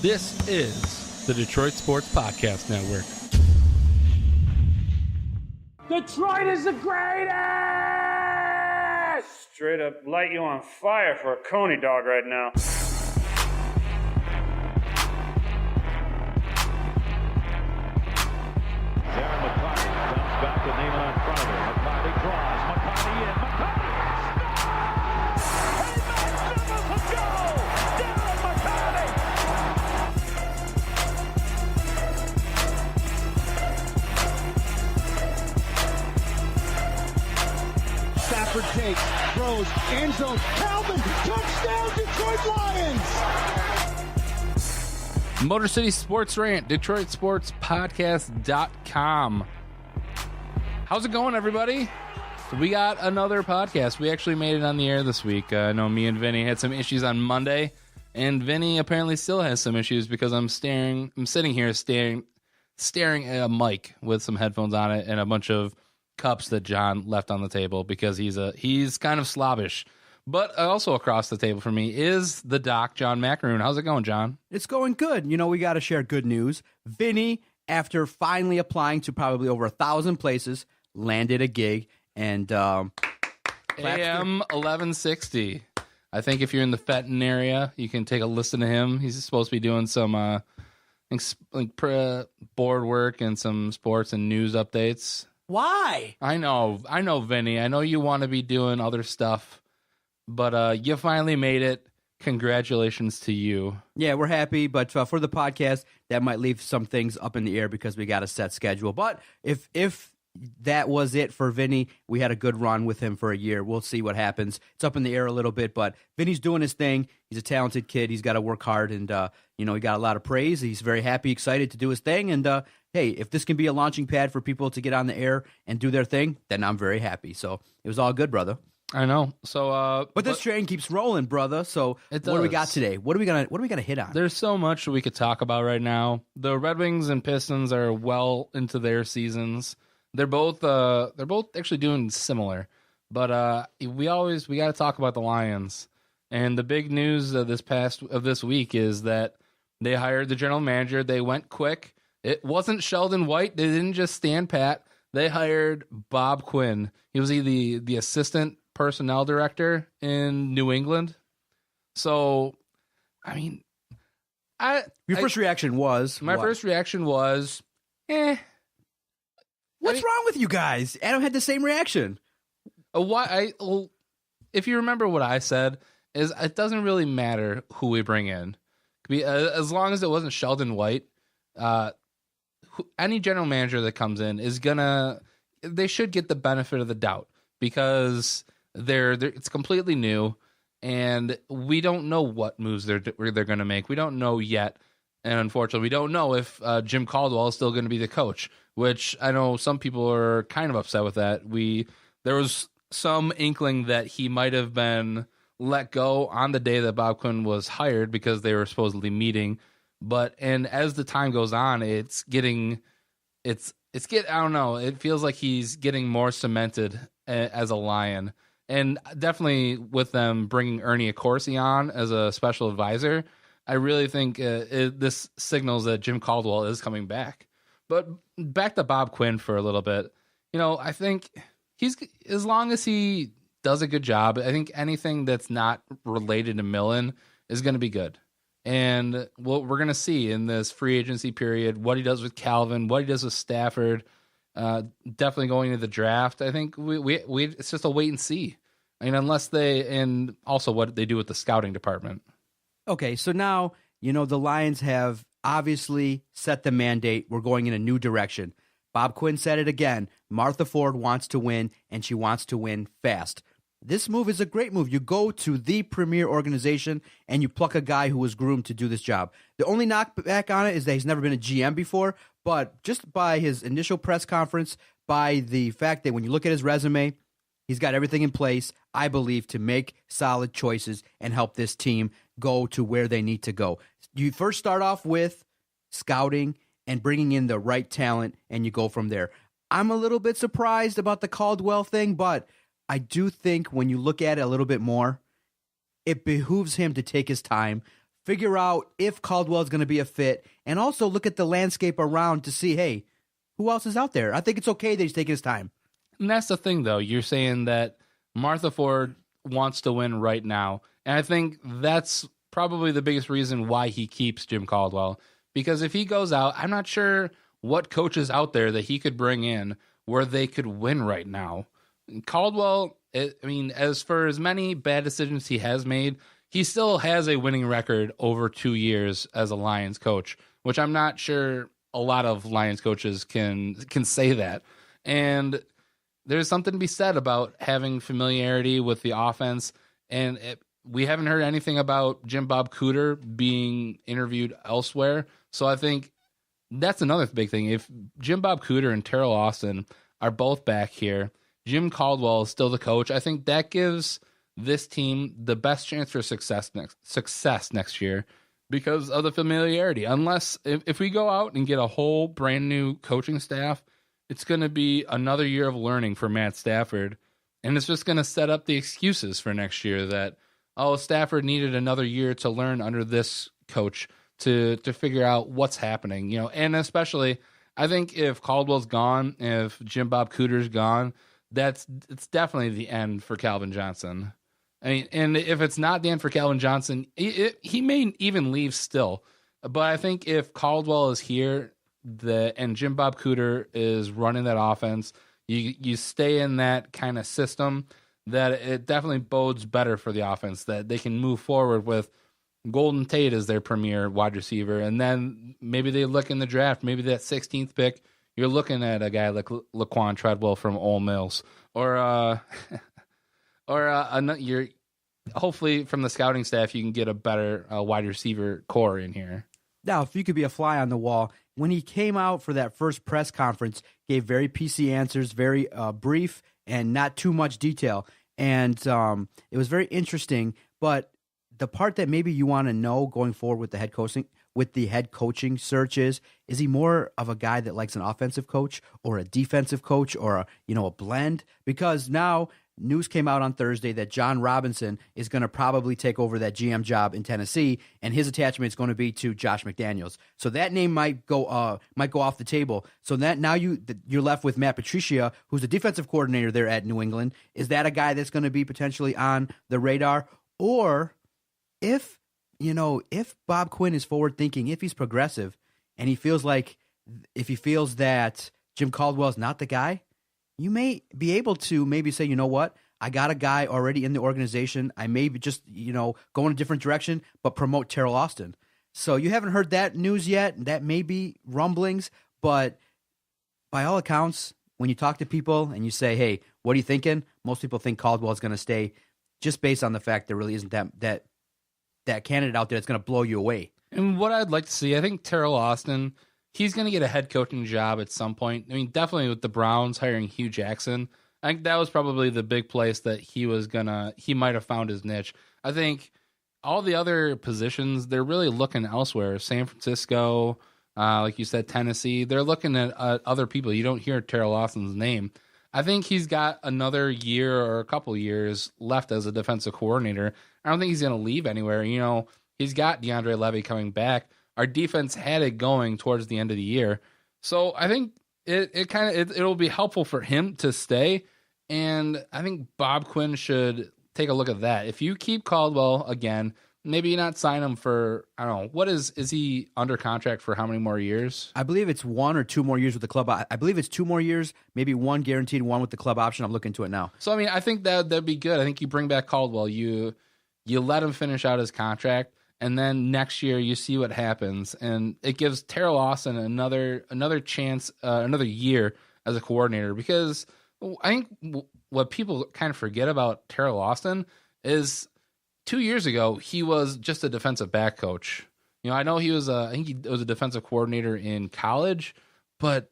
This is the Detroit Sports Podcast Network. Detroit is the greatest! Straight up light you on fire for a coney dog right now. Darren McCarty comes back to Neiman in front of him. McCarty draws. McCarty in. McCarty scores! Hey, magnificent goal! Darren McCarty! Stafford takes, throws, end zone, Calvin, touchdown, Detroit Lions! Motor City Sports Rant, DetroitSportsPodcast.com. How's it going, everybody? So we got another podcast. We actually made it on the air this week. I know me and Vinny had some issues on Monday, and Vinny apparently still has some issues because I'm sitting here staring at a mic with some headphones on it and a bunch of cups that John left on the table because he's kind of slobbish. But also across the table from me is the doc, John Macaroon. How's it going, John? It's going good. You know, we got to share good news. Vinny, after finally applying to probably over 1,000 places, landed a gig. And AM 1160. I think if you're in the Fenton area, you can take a listen to him. He's supposed to be doing some board work and some sports and news updates. Why? I know, Vinny. I know you want to be doing other stuff, but you finally made it. Congratulations to you. Yeah, we're happy, but for the podcast, that might leave some things up in the air because we got a set schedule. But if that was it for Vinny, we had a good run with him for a year. We'll see what happens. It's up in the air a little bit, but Vinny's doing his thing. He's a talented kid. He's got to work hard, and he got a lot of praise. He's very happy, excited to do his thing, and hey, if this can be a launching pad for people to get on the air and do their thing, then I'm very happy. So it was all good, brother. I know. So, but this train keeps rolling, brother. So what do we got today? What are we gonna hit on? There's so much we could talk about right now. The Red Wings and Pistons are well into their seasons. They're both actually doing similar, but we got to talk about the Lions. And the big news of this week is that they hired the general manager. They went quick. It wasn't Sheldon White. They didn't just stand pat. They hired Bob Quinn. He was the assistant personnel director in New England. So, I mean, your first reaction was my first reaction was, What's wrong with you guys? Adam had the same reaction. If you remember what I said, is it doesn't really matter who we bring in, as long as it wasn't Sheldon White. Any general manager that comes in they should get the benefit of the doubt because it's completely new, and we don't know what moves they're going to make. We don't know yet, and unfortunately, we don't know if Jim Caldwell is still going to be the coach. Which I know some people are kind of upset with that. There was some inkling that he might have been let go on the day that Bob Quinn was hired because they were supposedly meeting. And as the time goes on, I don't know. It feels like he's getting more cemented as a Lion, and definitely with them bringing Ernie Accorsi on as a special advisor, I really think this signals that Jim Caldwell is coming back. But back to Bob Quinn for a little bit. I think as long as he does a good job, I think anything that's not related to Millen is going to be good. And what we're going to see in this free agency period, what he does with Calvin, what he does with Stafford, definitely going into the draft. I think we it's just a wait and see. I mean, and also what they do with the scouting department. Okay, so now, the Lions have obviously set the mandate. We're going in a new direction. Bob Quinn said it again. Martha Ford wants to win, and she wants to win fast. This move is a great move. You go to the premier organization, and you pluck a guy who was groomed to do this job. The only knockback on it is that he's never been a GM before, but just by his initial press conference, by the fact that when you look at his resume, he's got everything in place, I believe, to make solid choices and help this team go to where they need to go. You first start off with scouting and bringing in the right talent, and you go from there. I'm a little bit surprised about the Caldwell thing, but I do think when you look at it a little bit more, it behooves him to take his time, figure out if Caldwell is going to be a fit, and also look at the landscape around to see, hey, who else is out there? I think it's okay that he's taking his time. And that's the thing, though. You're saying that Martha Ford wants to win right now. And I think that's probably the biggest reason why he keeps Jim Caldwell. Because if he goes out, I'm not sure what coach is out there that he could bring in where they could win right now. Caldwell, as for as many bad decisions he has made, he still has a winning record over 2 years as a Lions coach, which I'm not sure a lot of Lions coaches can say that. And there's something to be said about having familiarity with the offense. And we haven't heard anything about Jim Bob Cooter being interviewed elsewhere. So I think that's another big thing. If Jim Bob Cooter and Terrell Austin are both back here, Jim Caldwell is still the coach. I think that gives this team the best chance for success next year because of the familiarity. Unless if we go out and get a whole brand new coaching staff, it's going to be another year of learning for Matt Stafford. And it's just going to set up the excuses for next year that, Stafford needed another year to learn under this coach to figure out what's happening, and especially I think if Caldwell's gone, if Jim Bob Cooter's gone, it's definitely the end for Calvin Johnson. And if it's not the end for Calvin Johnson, he may even leave still. But I think if Caldwell is here and Jim Bob Cooter is running that offense, you stay in that kind of system, that it definitely bodes better for the offense, that they can move forward with Golden Tate as their premier wide receiver. And then maybe they look in the draft, maybe that 16th pick, you're looking at a guy like Laquan Treadwell from Ole Miss, or you're hopefully from the scouting staff, you can get a better wide receiver core in here. Now, if you could be a fly on the wall, when he came out for that first press conference, gave very PC answers, very brief and not too much detail. And it was very interesting. But the part that maybe you want to know going forward with the head coaching search is he more of a guy that likes an offensive coach or a defensive coach or a blend? Because now news came out on Thursday that John Robinson is going to probably take over that GM job in Tennessee, and his attachment is going to be to Josh McDaniels. So that name might go off the table. So that now you're left with Matt Patricia, who's the defensive coordinator there at New England. Is that a guy that's going to be potentially on the radar? Or if Bob Quinn is forward thinking, if he's progressive, and he feels that Jim Caldwell is not the guy, you may be able to maybe say, you know what, I got a guy already in the organization. I may be just, go in a different direction, but promote Terrell Austin. So you haven't heard that news yet. That may be rumblings, but by all accounts, when you talk to people and you say, hey, what are you thinking? Most people think Caldwell is going to stay, just based on the fact there really isn't that candidate out there that's going to blow you away. And what I'd like to see, I think Terrell Austin, he's going to get a head coaching job at some point. Definitely with the Browns hiring Hugh Jackson, I think that was probably the big place that he might have found his niche. I think all the other positions, they're really looking elsewhere. San Francisco, like you said, Tennessee, they're looking at other people. You don't hear Terrell Austin's name. I think he's got another year or a couple years left as a defensive coordinator. I don't think he's going to leave anywhere. He's got DeAndre Levy coming back. Our defense had it going towards the end of the year. So I think it'll be helpful for him to stay. And I think Bob Quinn should take a look at that. If you keep Caldwell again, maybe not sign him for, I don't know, what is he under contract for how many more years? I believe it's 1 or 2 more years with the club. I believe it's 2 more years, maybe 1 guaranteed, 1 with the club option. I'm looking into it now. So, I think that'd be good. I think you bring back Caldwell. You let him finish out his contract, and then next year you see what happens. And it gives Terrell Austin another chance, another year as a coordinator. Because I think what people kind of forget about Terrell Austin is 2 years ago, he was just a defensive back coach. I know he was I think he was a defensive coordinator in college, but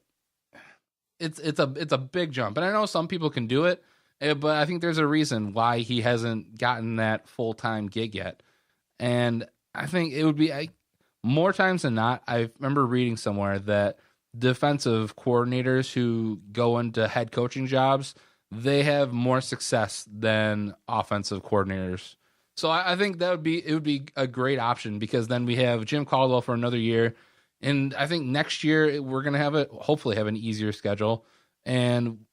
it's a big jump. And I know some people can do it, but I think there's a reason why he hasn't gotten that full-time gig yet. And I think it would be more times than not, I remember reading somewhere that defensive coordinators who go into head coaching jobs, they have more success than offensive coordinators. So I think it would be a great option, because then we have Jim Caldwell for another year. And I think next year we're going to hopefully have an easier schedule. And,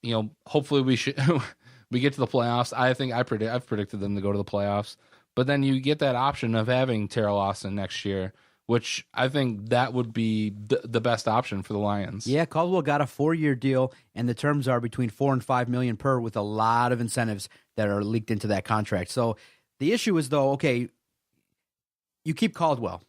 hopefully we get to the playoffs. I've predicted them to go to the playoffs. But then you get that option of having Terrell Austin next year, which I think that would be the best option for the Lions. Yeah, Caldwell got a 4-year deal, and the terms are between $4 and $5 million per, with a lot of incentives that are leaked into that contract. So the issue is, though, okay, you keep Caldwell.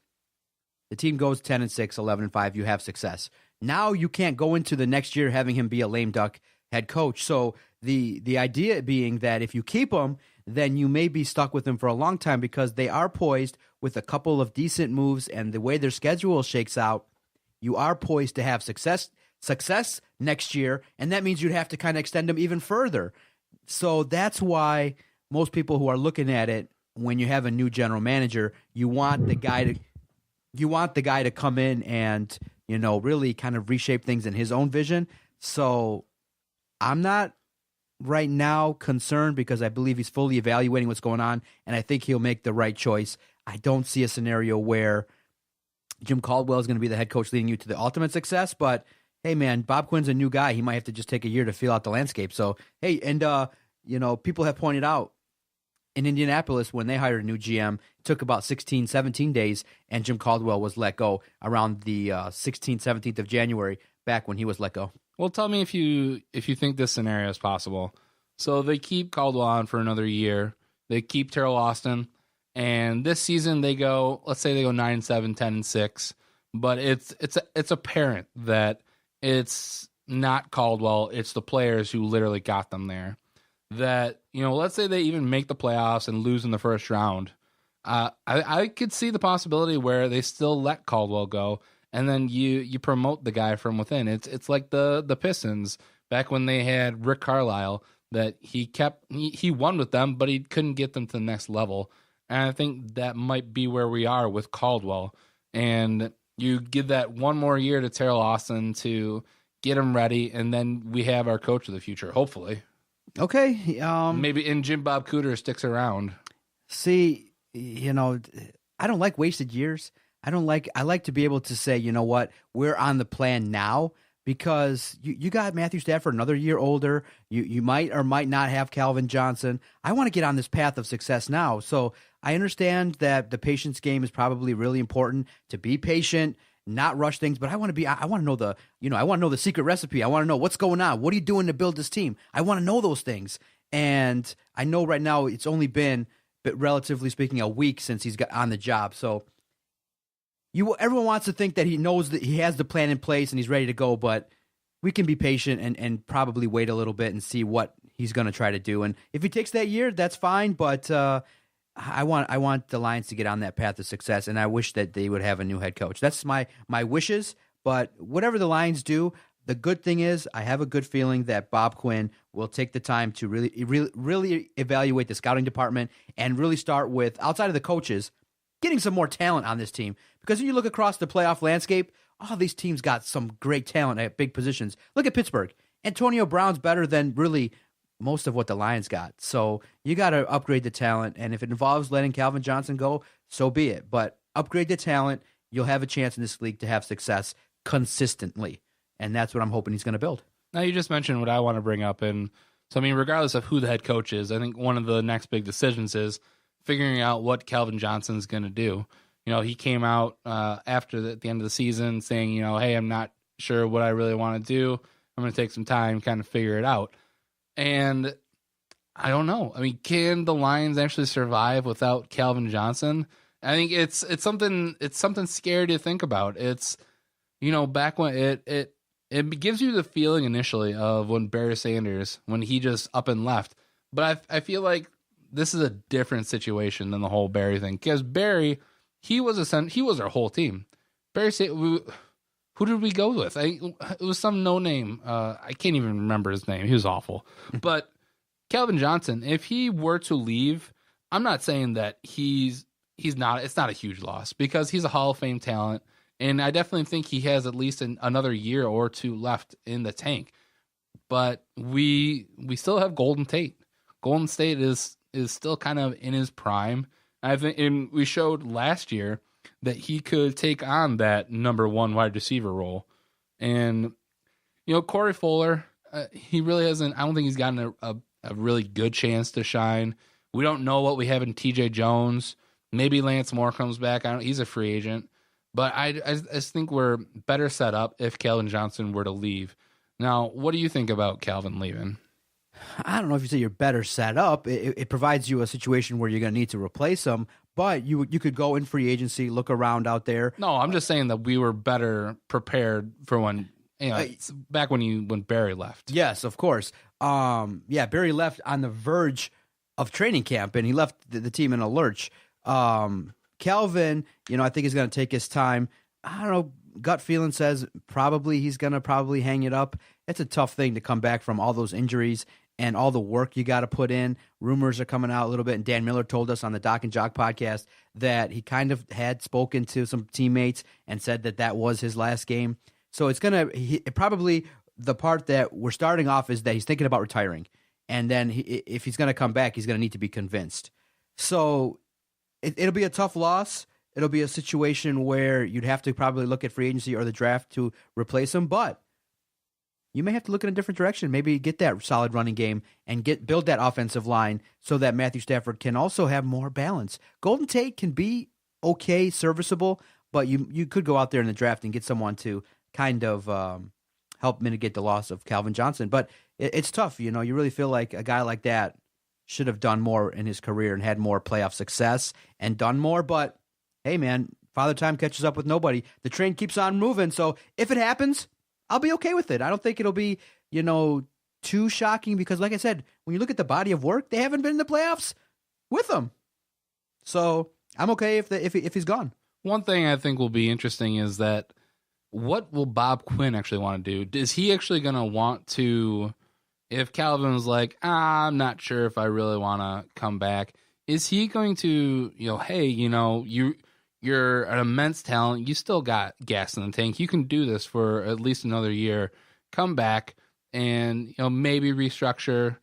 The team goes 10-6, 11-5. You have success. Now you can't go into the next year having him be a lame duck head coach. So the idea being that if you keep him, then you may be stuck with him for a long time, because they are poised with a couple of decent moves, and the way their schedule shakes out, you are poised to have success next year, and that means you'd have to kind of extend them even further. So that's why most people who are looking at it, when you have a new general manager, you want the guy to come in and, really kind of reshape things in his own vision. So I'm not right now concerned, because I believe he's fully evaluating what's going on, and I think he'll make the right choice. I don't see a scenario where Jim Caldwell is going to be the head coach leading you to the ultimate success, but hey, man, Bob Quinn's a new guy. He might have to just take a year to feel out the landscape. So, hey, and, people have pointed out in Indianapolis, when they hired a new GM, it took about 16, 17 days, and Jim Caldwell was let go around the 16th, 17th of January, back when he was let go. Well, tell me if you think this scenario is possible. So they keep Caldwell on for another year. They keep Terrell Austin, and this season let's say they go 9-7, 10-6. But it's apparent that it's not Caldwell, it's the players who literally got them there. That, let's say they even make the playoffs and lose in the first round. I could see the possibility where they still let Caldwell go, and then you promote the guy from within. It's like the Pistons back when they had Rick Carlisle, that he won with them, but he couldn't get them to the next level. And I think that might be where we are with Caldwell. And you give that one more year to Terrell Austin to get him ready, and then we have our coach of the future, hopefully. Okay. Maybe Jim Bob Cooter sticks around. See, I don't like wasted years. I like to be able to say, you know what, we're on the plan now, because you got Matthew Stafford another year older. You might or might not have Calvin Johnson. I want to get on this path of success now. So I understand that the patience game is probably really important, to be patient, not rush things, but I want to know the secret recipe. I want to know what's going on. What are you doing to build this team? I want to know those things. And I know right now it's only been, but relatively speaking, a week since he's got on the job. So everyone wants to think that he knows that he has the plan in place and he's ready to go, but we can be patient and probably wait a little bit and see what he's going to try to do. And if he takes that year, that's fine. But I want the Lions to get on that path of success, and I wish that they would have a new head coach. That's my wishes. But whatever the Lions do, the good thing is I have a good feeling that Bob Quinn will take the time to really evaluate the scouting department and really start with, outside of the coaches, getting some more talent on this team. Because when you look across the playoff landscape, all these teams got some great talent at big positions. Look at Pittsburgh. Antonio Brown's better than really most of what the Lions got. So you got to upgrade the talent, and if it involves letting Calvin Johnson go, so be it. But upgrade the talent, you'll have a chance in this league to have success consistently, and that's what I'm hoping he's going to build. Now, you just mentioned what I want to bring up, and so, I mean, regardless of who the head coach is, I think one of the next big decisions is figuring out what Calvin Johnson's going to do. He came out at the end of the season saying, hey, I'm not sure what I really want to do. I'm going to take some time, kind of figure it out. And I don't know. I mean, can the Lions actually survive without Calvin Johnson? I think it's something scary to think about. It's, back when it gives you the feeling initially of when Barry Sanders, when he just up and left. But I feel like this is a different situation than the whole Barry thing, because Barry, he was our whole team. Barry, who did we go with? It was some no name. I can't even remember his name. He was awful. But Calvin Johnson, if he were to leave, I'm not saying that he's not. It's not a huge loss, because he's a Hall of Fame talent, and I definitely think he has at least another year or two left in the tank. But we still have Golden Tate. Golden State is still kind of in his prime. I think, and we showed last year that he could take on that number one wide receiver role. And, Corey Fuller, he really hasn't, I don't think he's gotten a really good chance to shine. We don't know what we have in TJ Jones. Maybe Lance Moore comes back. He's a free agent. But I just think we're better set up if Calvin Johnson were to leave. Now, what do you think about Calvin leaving? I don't know if you say you're better set up. It provides you a situation where you're going to need to replace him, but you could go in free agency, look around out there. No, I'm just saying that we were better prepared for when, back when Barry left. Yes, of course. Barry left on the verge of training camp, and he left the team in a lurch. Calvin, I think he's going to take his time. I don't know. Gut feeling says he's going to hang it up. It's a tough thing to come back from all those injuries and all the work you got to put in. Rumors are coming out a little bit, and Dan Miller told us on the Doc and Jock podcast that he kind of had spoken to some teammates and said that was his last game. So it's probably the part that we're starting off is that he's thinking about retiring. And then if he's going to come back, he's going to need to be convinced. So it'll be a tough loss. It'll be a situation where you'd have to probably look at free agency or the draft to replace him. But you may have to look in a different direction. Maybe get that solid running game and build that offensive line so that Matthew Stafford can also have more balance. Golden Tate can be okay, serviceable, but you could go out there in the draft and get someone to kind of help mitigate the loss of Calvin Johnson. But it's tough. You really feel like a guy like that should have done more in his career and had more playoff success and done more. But hey, man, Father Time catches up with nobody. The train keeps on moving. So if it happens, I'll be okay with it. I don't think it'll be, too shocking because, like I said, when you look at the body of work, they haven't been in the playoffs with him. So I'm okay if he's gone. One thing I think will be interesting is that what will Bob Quinn actually want to do? Is he actually going to want to, if Calvin was like, I'm not sure if I really want to come back, is he going to, hey, you're an immense talent. You still got gas in the tank. You can do this for at least another year. Come back and, maybe restructure.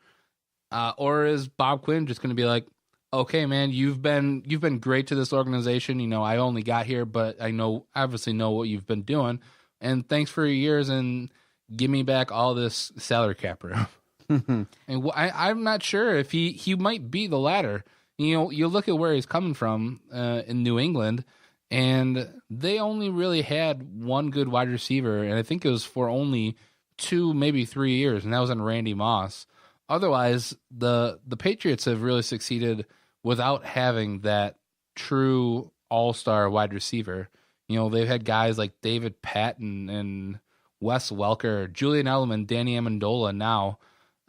Or is Bob Quinn just going to be like, okay, man, you've been great to this organization. I only got here, but I obviously know what you've been doing. And thanks for your years and give me back all this salary cap room. And I'm not sure if he might be the latter. You look at where he's coming from in New England, and they only really had one good wide receiver, and I think it was for only 2, maybe 3 years, and that was on Randy Moss. Otherwise, the Patriots have really succeeded without having that true all-star wide receiver. They've had guys like David Patton and Wes Welker, Julian Edelman, Danny Amendola now.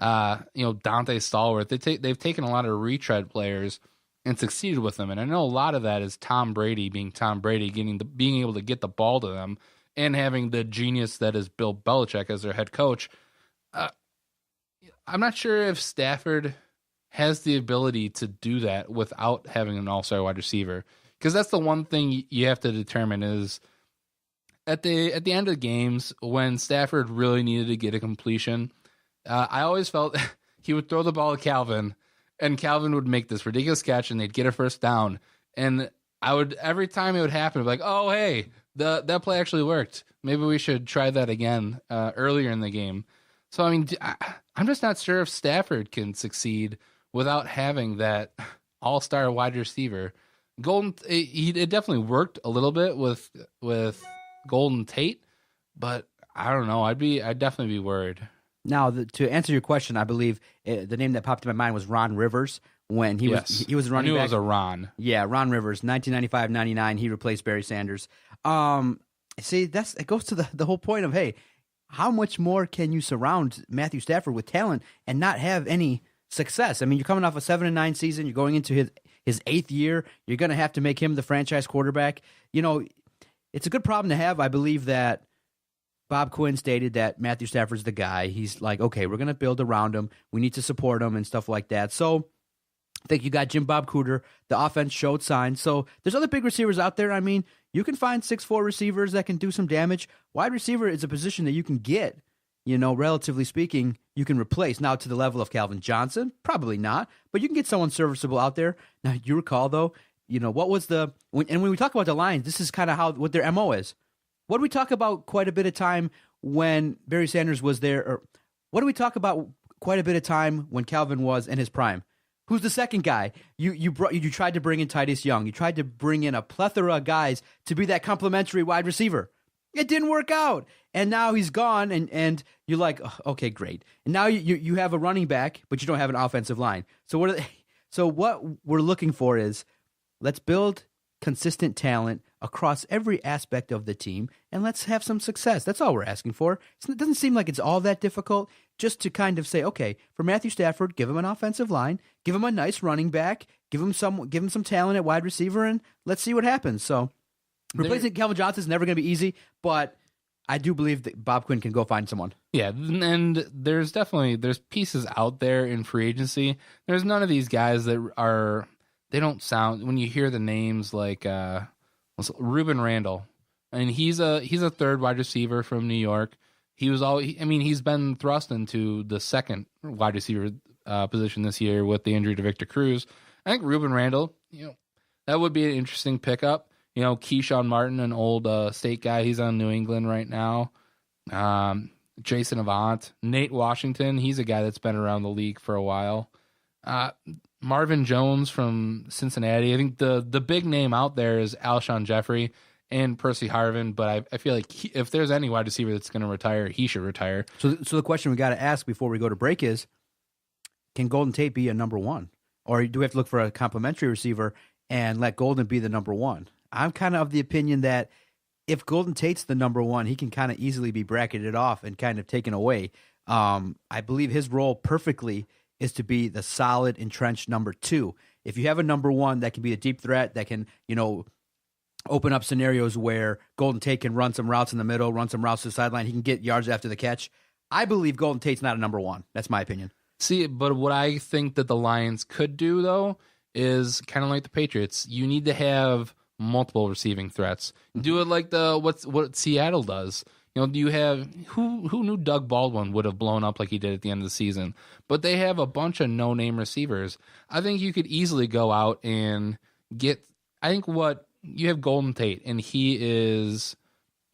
Dante Stallworth. They've taken a lot of retread players and succeeded with them, and I know a lot of that is Tom Brady being Tom Brady, being able to get the ball to them, and having the genius that is Bill Belichick as their head coach. I'm not sure if Stafford has the ability to do that without having an all-star wide receiver, because that's the one thing you have to determine is at the end of the games when Stafford really needed to get a completion. I always felt he would throw the ball at Calvin, and Calvin would make this ridiculous catch, and they'd get a first down. And every time it would happen, I'd be like, oh, hey, that play actually worked. Maybe we should try that again earlier in the game. So, I mean, I'm just not sure if Stafford can succeed without having that all-star wide receiver. It definitely worked a little bit with Golden Tate, but I don't know. I'd definitely be worried. Now, to answer your question, I believe the name that popped in my mind was Ron Rivers when he was running back. I knew it was a Ron. Yeah, Ron Rivers, 1995-99. He replaced Barry Sanders. See, it goes to the whole point of, hey, how much more can you surround Matthew Stafford with talent and not have any success? I mean, you're coming off a 7-9 season. You're going into his 8th year. You're going to have to make him the franchise quarterback. It's a good problem to have. I believe that Bob Quinn stated that Matthew Stafford's the guy. He's like, okay, we're going to build around him. We need to support him and stuff like that. So I think you got Jim Bob Cooter. The offense showed signs. So there's other big receivers out there. I mean, you can find 6'4" receivers that can do some damage. Wide receiver is a position that you can get, relatively speaking, you can replace. Now to the level of Calvin Johnson, probably not, but you can get someone serviceable out there. Now you recall, though, what was when we talk about the Lions, this is kind of what their MO is. What do we talk about quite a bit of time when Barry Sanders was there? Or what do we talk about quite a bit of time when Calvin was in his prime? Who's the second guy? You tried to bring in Titus Young. You tried to bring in a plethora of guys to be that complimentary wide receiver. It didn't work out. And now he's gone, and you're like, oh, okay, great. And now you have a running back, but you don't have an offensive line. So what we're looking for is, let's build consistent talent across every aspect of the team, and let's have some success. That's all we're asking for. It doesn't seem like it's all that difficult, just to kind of say, okay, for Matthew Stafford, give him an offensive line, give him a nice running back, give him some talent at wide receiver, and let's see what happens. So replacing Calvin Johnson is never going to be easy, but I do believe that Bob Quinn can go find someone. Yeah, and there's pieces out there in free agency. There's none of these guys that they don't sound, when you hear the names like Ruben Randall, and he's a third wide receiver from New York. He's been thrust into the second wide receiver position this year with the injury to Victor Cruz. I think Ruben Randall, that would be an interesting pickup. Keyshawn Martin, an old state guy, he's on New England right now. Jason Avant, Nate Washington, he's a guy that's been around the league for a while. Marvin Jones from Cincinnati. I think the big name out there is Alshon Jeffrey and Percy Harvin, but I feel like if there's any wide receiver that's going to retire, he should retire. So the question we got to ask before we go to break is, can Golden Tate be a number one? Or do we have to look for a complimentary receiver and let Golden be the number one? I'm kind of the opinion that if Golden Tate's the number one, he can kind of easily be bracketed off and kind of taken away. I believe his role perfectly is to be the solid, entrenched number two. If you have a number one that can be a deep threat, that can, open up scenarios where Golden Tate can run some routes in the middle, run some routes to the sideline, he can get yards after the catch. I believe Golden Tate's not a number one. That's my opinion. See, but what I think that the Lions could do, though, is kind of like the Patriots. You need to have multiple receiving threats. Do it like what Seattle does. Do you have who knew Doug Baldwin would have blown up like he did at the end of the season? But they have a bunch of no-name receivers. I think you could easily go out and get. I think what you have Golden Tate, and he's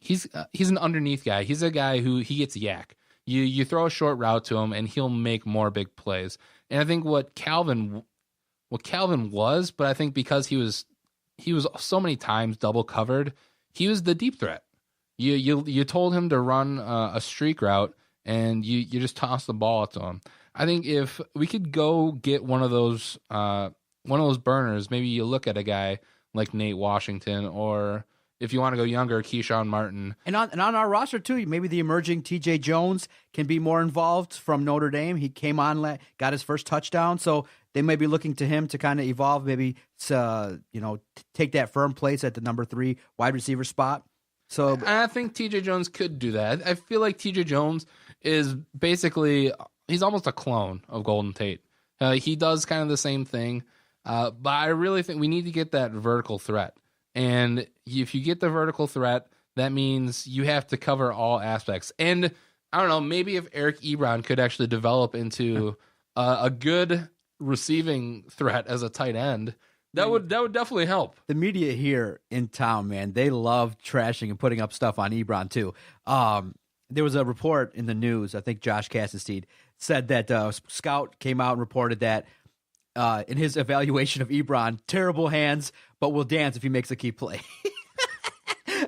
an underneath guy. He's a guy who he gets yak. You throw a short route to him, and he'll make more big plays. And I think what Calvin was, but I think because he was so many times double covered, he was the deep threat. You told him to run a streak route, and you just toss the ball to him. I think if we could go get one of those burners, maybe you look at a guy like Nate Washington, or if you want to go younger, Keyshawn Martin. And on our roster too, maybe the emerging TJ Jones can be more involved from Notre Dame. He came on, got his first touchdown, so they may be looking to him to kind of evolve, maybe take that firm place at the number 3 wide receiver spot. So I think TJ Jones could do that. I feel like TJ Jones is basically, he's almost a clone of Golden Tate. He does kind of the same thing, but I really think we need to get that vertical threat. And if you get the vertical threat, that means you have to cover all aspects. And I don't know, maybe if Eric Ebron could actually develop into a good receiving threat as a tight end, that would definitely help. The media here in town, man, they love trashing and putting up stuff on Ebron too. There was a report in the news, I think Josh Cassisteed said that Scout came out and reported that in his evaluation of Ebron, terrible hands, but will dance if he makes a key play.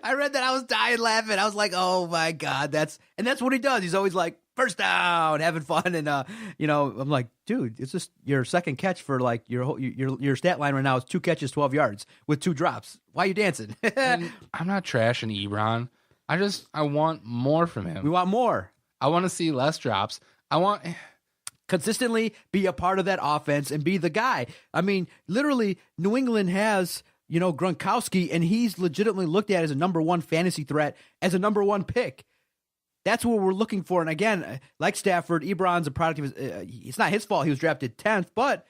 I read that. I was dying laughing. I was like, oh my God, that's what he does. He's always like, first down, having fun. And, I'm like, dude, it's just your second catch for like your stat line right now is 2 catches, 12 yards with 2 drops. Why are you dancing? I'm not trashing Ebron. I want more from him. We want more. I want to see less drops. I want consistently be a part of that offense and be the guy. I mean, literally, New England has, Gronkowski, and he's legitimately looked at as a number 1 fantasy threat, as a number 1 pick. That's what we're looking for. And again, like Stafford, Ebron's a product of his, it's not his fault he was drafted 10th, but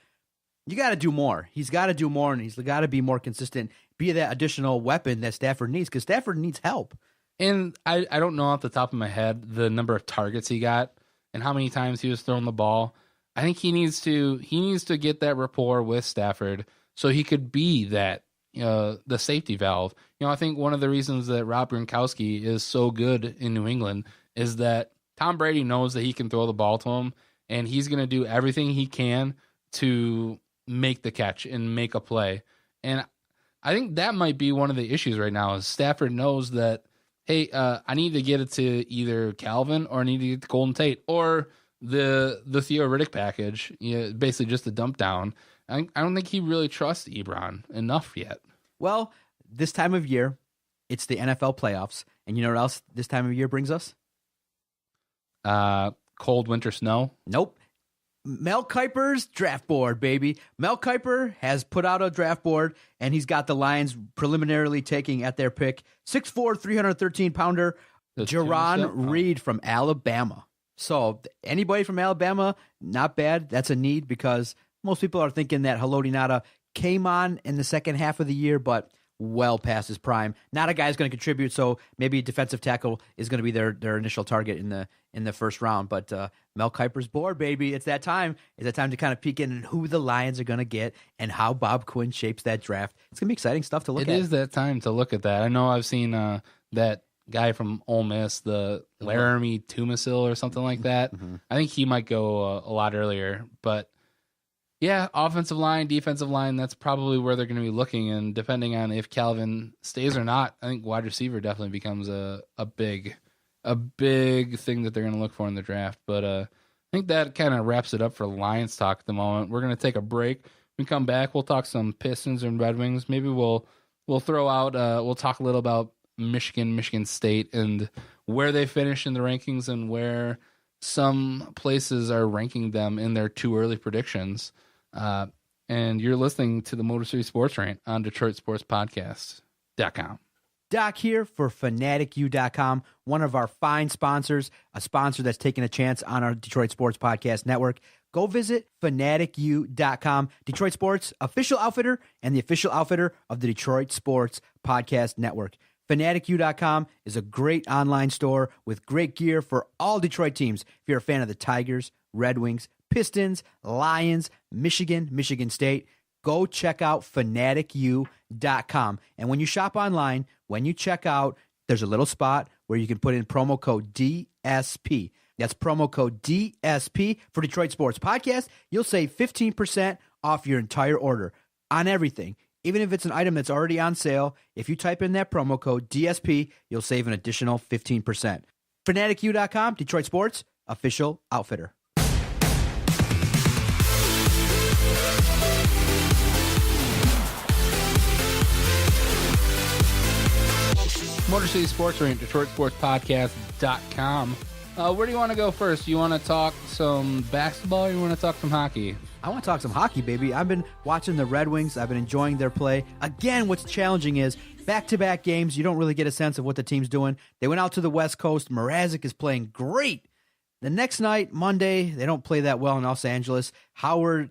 you got to do more. He's got to do more, and he's got to be more consistent, be that additional weapon that Stafford needs, because Stafford needs help. And I don't know off the top of my head the number of targets he got and how many times he was throwing the ball. I think he needs to get that rapport with Stafford so he could be that the safety valve. I think one of the reasons that Rob Gronkowski is so good in New England is that Tom Brady knows that he can throw the ball to him, and he's going to do everything he can to make the catch and make a play. And I think that might be one of the issues right now is Stafford knows that, hey, I need to get it to either Calvin or I need to get to Golden Tate or the Theo Riddick package, basically just a dump down. I don't think he really trusts Ebron enough yet. Well, this time of year, it's the NFL playoffs. And you know what else this time of year brings us? Cold winter snow? Nope. Mel Kiper's draft board, baby. Mel Kiper has put out a draft board, and he's got the Lions preliminarily taking at their pick 6'4", 313-pounder Jaron Reed from Alabama. So anybody from Alabama, not bad. That's a need because most people are thinking that Haloti Ngata came on in the second half of the year, but well past his prime. Not a guy who's going to contribute, so maybe defensive tackle is going to be their initial target in the first round. But Mel Kiper's board, baby. It's that time. It's that time to kind of peek in who the Lions are going to get and how Bob Quinn shapes that draft. It's going to be exciting stuff to look at. It is that time to look at that. I know I've seen that guy from Ole Miss, the Laramie Tumasil or something like that. Mm-hmm. I think he might go a lot earlier. But, yeah, offensive line, defensive line, that's probably where they're going to be looking. And depending on if Calvin stays or not, I think wide receiver definitely becomes a big thing that they're going to look for in the draft. But I think that kind of wraps it up for Lions talk at the moment. We're going to take a break. When we come back, we'll talk some Pistons and Red Wings. Maybe we'll throw out, we'll talk a little about Michigan State and where they finish in the rankings and where some places are ranking them in their too early predictions. And you're listening to the Motor City Sports Rant on DetroitSportsPodcast.com. Doc here for FanaticU.com, one of our fine sponsors, a sponsor that's taking a chance on our Detroit Sports Podcast Network. Go visit FanaticU.com, Detroit Sports official outfitter and the official outfitter of the Detroit Sports Podcast Network. FanaticU.com is a great online store with great gear for all Detroit teams. If you're a fan of the Tigers, Red Wings, Pistons, Lions, Michigan State, go check out FanaticU.com. And when you shop online, when you check out, there's a little spot where you can put in promo code DSP. That's promo code DSP for Detroit Sports Podcast. You'll save 15% off your entire order on everything. Even if it's an item that's already on sale, if you type in that promo code DSP, you'll save an additional 15%. FanaticU.com, Detroit Sports, official outfitter. Motor City Sports Rant, DetroitSportsPodcast.com. Where do you want to go first? You want to talk some basketball or you want to talk some hockey? I want to talk some hockey, baby. I've been watching the Red Wings. I've been enjoying their play. Again, what's challenging is back-to-back games. You don't really get a sense of what the team's doing. They went out to the West Coast. Mrazek is playing great. The next night, Monday, they don't play that well in Los Angeles. Howard,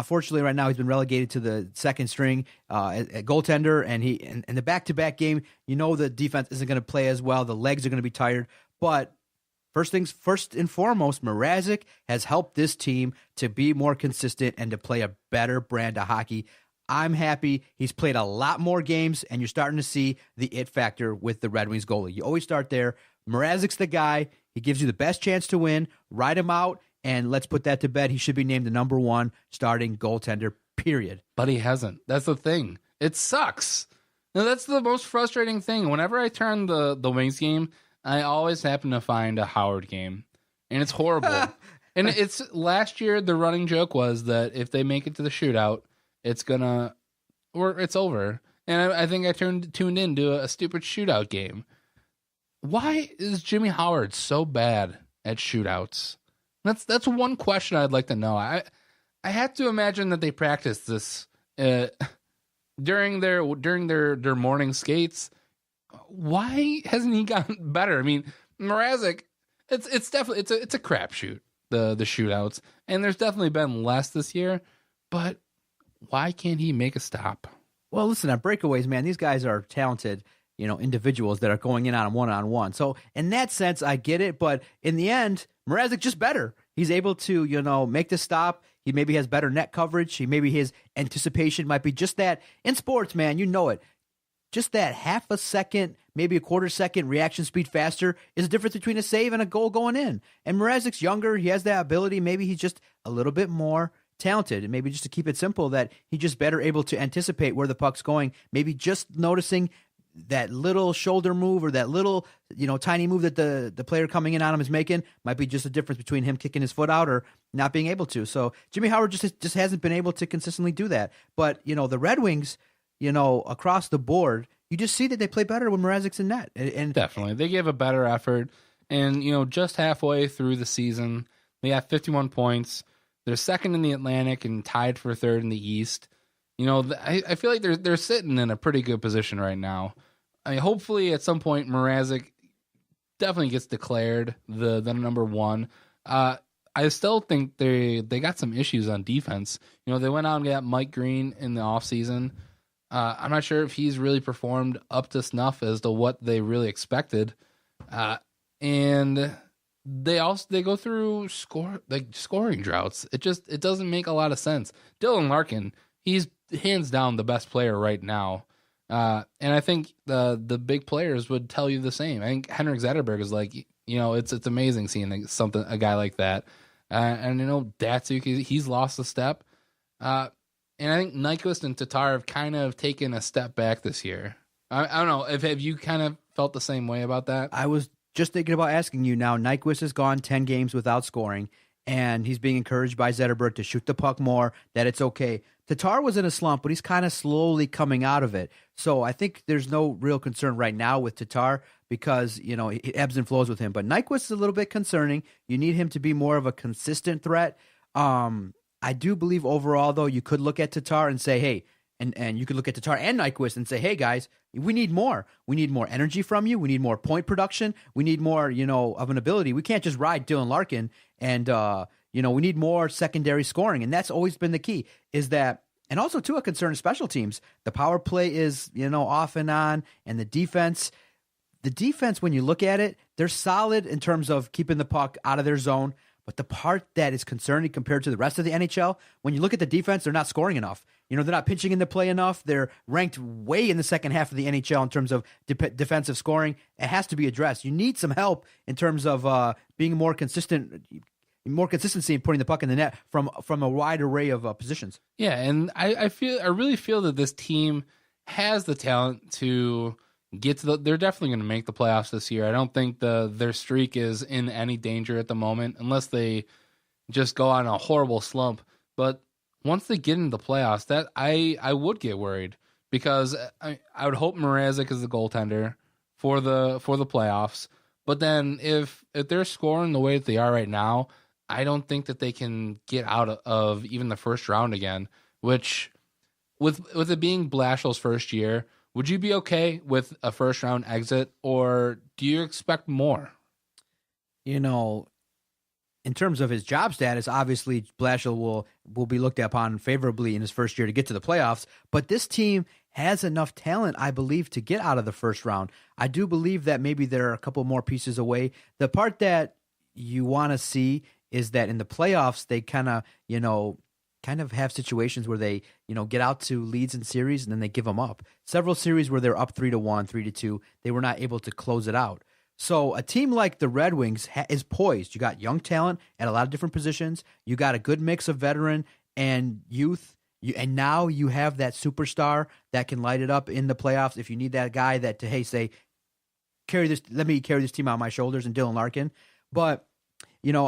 fortunately right now he's been relegated to the second string at goaltender, and in the back-to-back game, the defense isn't going to play as well. The legs are going to be tired. But first and foremost, Mrazek has helped this team to be more consistent and to play a better brand of hockey. I'm happy. He's played a lot more games, and you're starting to see the it factor with the Red Wings goalie. You always start there. Mrazek's the guy. He gives you the best chance to win. Ride him out, and let's put that to bed. He should be named the number one starting goaltender, period. But he hasn't. That's the thing. It sucks. Now, that's the most frustrating thing. Whenever I turn the Wings game, I always happen to find a Howard game, and it's horrible. And it's last year, the running joke was that if they make it to the shootout, it's over. And I think I tuned into a stupid shootout game. Why is Jimmy Howard so bad at shootouts? That's one question I'd like to know. I have to imagine that they practice this during their morning skates. Why hasn't he gotten better? I mean, Mrazek, it's definitely it's a crapshoot, the shootouts, and there's definitely been less this year. But why can't he make a stop? Well, listen, on breakaways, man, these guys are talented, individuals that are going in on them one-on-one. So in that sense, I get it. But in the end, Mrazek just better. He's able to, make the stop. He maybe has better net coverage. Maybe his anticipation might be just that. In sports, man, you know it. Just that half a second, maybe a quarter second reaction speed faster is the difference between a save and a goal going in. And Mrazek's younger. He has that ability. Maybe he's just a little bit more talented. And maybe just to keep it simple, that he's just better able to anticipate where the puck's going. Maybe just noticing that little shoulder move or that little, tiny move that the player coming in on him is making might be just the difference between him kicking his foot out or not being able to. So Jimmy Howard just hasn't been able to consistently do that. But, the Red Wings, across the board, you just see that they play better when Mrazek's in net. And definitely, they gave a better effort. And, just halfway through the season, they got 51 points. They're second in the Atlantic and tied for third in the East. I feel like they're sitting in a pretty good position right now. I mean, hopefully at some point Mrazek definitely gets declared the number one. I still think they got some issues on defense. They went out and got Mike Green in the offseason. I'm not sure if he's really performed up to snuff as to what they really expected. And they go through scoring droughts. It doesn't make a lot of sense. Dylan Larkin, he's hands down the best player right now. And I think the big players would tell you the same. I think Henrik Zetterberg is it's amazing seeing a guy like that. And Datsuk, he's lost a step. And I think Nyquist and Tatar have kind of taken a step back this year. I don't know. Have you kind of felt the same way about that? I was just thinking about asking you now. Nyquist has gone 10 games without scoring, and he's being encouraged by Zetterberg to shoot the puck more, that it's okay. Tatar was in a slump, but he's kind of slowly coming out of it. So I think there's no real concern right now with Tatar because, it ebbs and flows with him. But Nyquist is a little bit concerning. You need him to be more of a consistent threat. I do believe overall, though, you could look at Tatar and say, hey, and you could look at Tatar and Nyquist and say, hey, guys, we need more. We need more energy from you. We need more point production. We need more, of an ability. We can't just ride Dylan Larkin and, we need more secondary scoring. And that's always been the key is that, and also too, a concern of special teams. The power play is, off and on, and the defense, when you look at it, they're solid in terms of keeping the puck out of their zone. But the part that is concerning compared to the rest of the NHL, when you look at the defense, they're not scoring enough. They're not pitching in the play enough. They're ranked way in the second half of the NHL in terms of defensive scoring. It has to be addressed. You need some help in terms of being more consistent, more consistency in putting the puck in the net from a wide array of positions. Yeah, and I really feel that this team has the talent to get to they're definitely going to make the playoffs this year. I don't think their streak is in any danger at the moment unless they just go on a horrible slump. But once they get into the playoffs, that I would get worried because I would hope Mrazek is the goaltender for the playoffs. But then if they're scoring the way that they are right now, I don't think that they can get out of even the first round again, which with it being Blashill's first year, would you be okay with a first round exit or do you expect more? In terms of his job status, obviously Blashill will be looked upon favorably in his first year to get to the playoffs, but this team has enough talent, I believe, to get out of the first round. I do believe that maybe there are a couple more pieces away. The part that you want to see is that in the playoffs, they kind of have situations where they, get out to leads in series and then they give them up. Several series where they're up 3-1, 3-2, they were not able to close it out. So a team like the Red Wings is poised. You got young talent at a lot of different positions. You got a good mix of veteran and youth. And now you have that superstar that can light it up in the playoffs. If you need that guy that to, hey, say, let me carry this team on my shoulders and Dylan Larkin. But,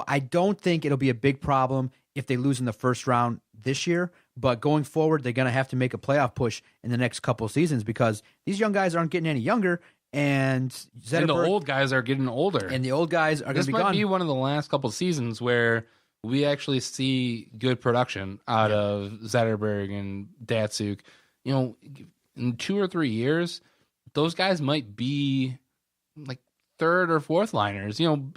I don't think it'll be a big problem if they lose in the first round this year. But going forward, they're going to have to make a playoff push in the next couple of seasons because these young guys aren't getting any younger. And the old guys are getting older. And the old guys are going to be gone. This might be one of the last couple of seasons where we actually see good production out of Zetterberg and Datsuk. In 2 or 3 years, those guys might be like third or fourth liners. You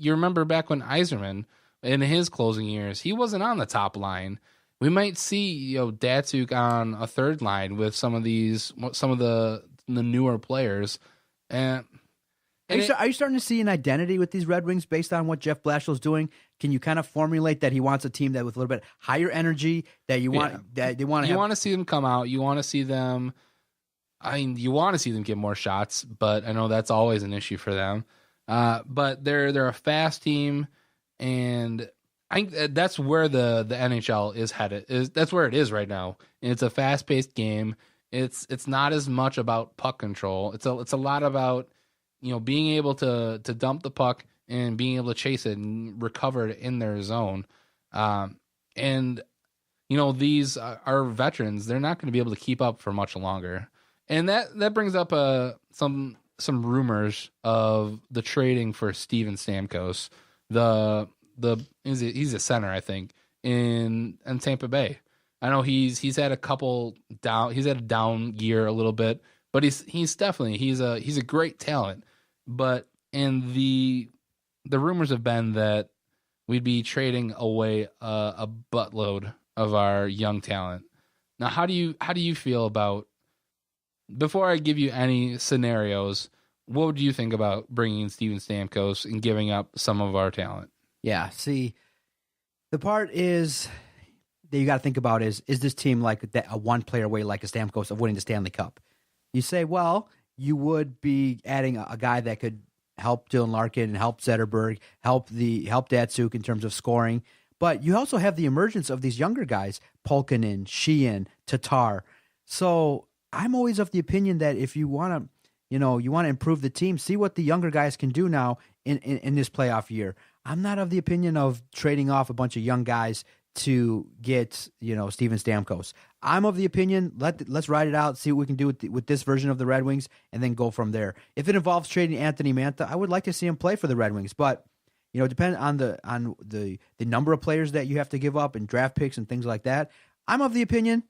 remember back when Yzerman in his closing years, he wasn't on the top line. We might see Datsuk on a third line with some of the newer players, and Are you starting to see an identity with these Red Wings based on what Jeff Blashill's doing? Can you kind of formulate that he wants a team that with a little bit higher energy that you want that they want to? You want to see them come out. You want to see them. You want to see them get more shots, but I know that's always an issue for them. But they're a fast team, and I think that's where the NHL is headed. That's where it is right now. And it's a fast paced game. It's not as much about puck control. It's a lot about being able to dump the puck and being able to chase it and recover it in their zone. And these are veterans. They're not going to be able to keep up for much longer. And that brings up some rumors of the trading for Steven Stamkos. He's a center, I think, in Tampa Bay. I know he's had a couple down. He's had a down year a little bit, but he's definitely he's a great talent. But the rumors have been that we'd be trading away a buttload of our young talent. Now, how do you feel about? Before I give you any scenarios, what would you think about bringing in Steven Stamkos and giving up some of our talent? Yeah, see, the part is that you got to think about is this team like a one player away like a Stamkos of winning the Stanley Cup? You say, well, you would be adding a guy that could help Dylan Larkin, help Zetterberg, help Datsuk in terms of scoring, but you also have the emergence of these younger guys, Pulkkinen, Sheehan, Tatar. So I'm always of the opinion that if you want to improve the team, see what the younger guys can do now in this playoff year. I'm not of the opinion of trading off a bunch of young guys to get, Steven Stamkos. I'm of the opinion, let's ride it out, see what we can do with this version of the Red Wings, and then go from there. If it involves trading Anthony Mantha, I would like to see him play for the Red Wings, but depending on the number of players that you have to give up and draft picks and things like that, I'm of the opinion,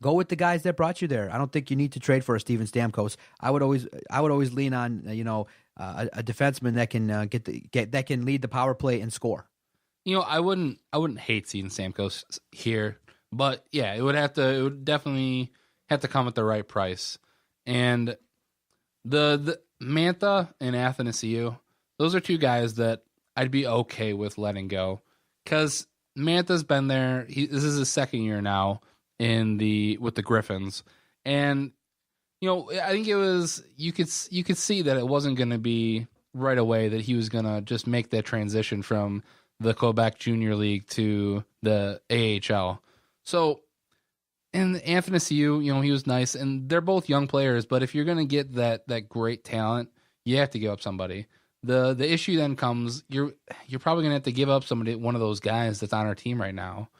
go with the guys that brought you there. I don't think you need to trade for a Steven Stamkos. I would always lean on a defenseman that can that can lead the power play and score. I wouldn't hate Steven Stamkos here, but yeah, it would definitely have to come at the right price. And the Mantha and Athanasiou, those are two guys that I'd be okay with letting go, because Mantha's been there. This is his second year now with the Griffins, and I think it was you could see that it wasn't going to be right away that he was going to just make that transition from the Quebec Junior League to the AHL. So, and Athanasiou, he was nice, and they're both young players. But if you're going to get that great talent, you have to give up somebody. The issue then comes, you're probably going to have to give up one of those guys that's on our team right now.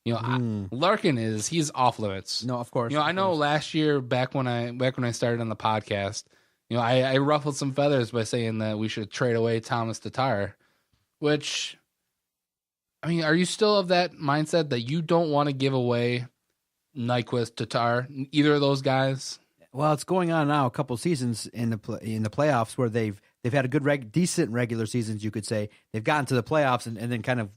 Larkin he's off limits. No, of course. I know last year back when I started on the podcast, I ruffled some feathers by saying that we should trade away Thomas Tatar, which, are you still of that mindset that you don't want to give away Nyquist, Tatar, either of those guys? Well, it's going on now a couple seasons in the playoffs where they've had a good decent regular seasons, you could say. They've gotten to the playoffs and then kind of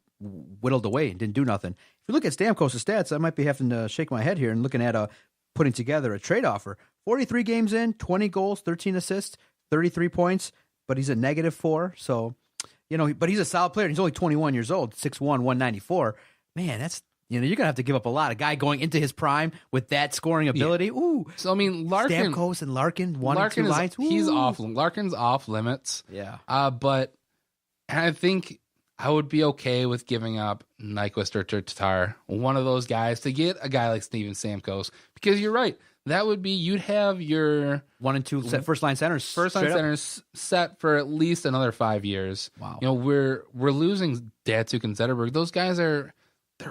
whittled away and didn't do nothing. If you look at Stamkos' stats, I might be having to shake my head here and looking at putting together a trade offer. 43 games in, 20 goals, 13 assists, 33 points, but he's a -4. So, but he's a solid player. He's only 21 years old, 6'1", 194. Man, that's, you're going to have to give up a lot. A guy going into his prime with that scoring ability. Yeah. Ooh. So, Larkin. Stamkos and Larkin, and two lines. He's off. Larkin's off limits. Yeah. But I think I would be okay with giving up Nyquist or Tatar, one of those guys, to get a guy like Steven Stamkos, because you're right. That would be, you'd have your 1 and 2 first line centers set for at least another 5 years. Wow. We're losing Datsuk and Zetterberg. Those guys they're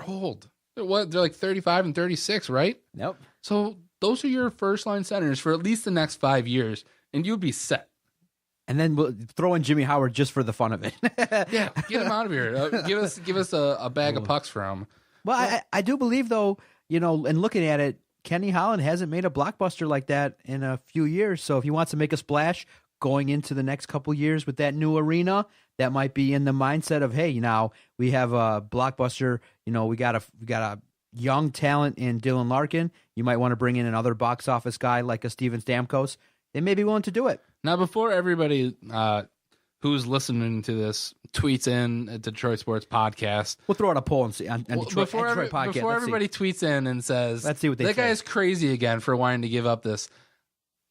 old. They're like 35 and 36, right? Nope. So those are your first line centers for at least the next 5 years, and you'd be set. And then we'll throw in Jimmy Howard just for the fun of it. Yeah, get him out of here. Give us a bag of pucks for him. Well, I do believe, though, and looking at it, Kenny Holland hasn't made a blockbuster like that in a few years. So if he wants to make a splash going into the next couple years with that new arena, that might be in the mindset of, hey, now we have a blockbuster. We got a young talent in Dylan Larkin. You might want to bring in another box office guy like a Steven Stamkos. They may be willing to do it. Now, before everybody who's listening to this tweets in at Detroit Sports Podcast, We'll throw out a poll and see on Detroit Podcast. Before everybody tweets in and says, Let's see what they that say. guy's crazy again for wanting to give up this.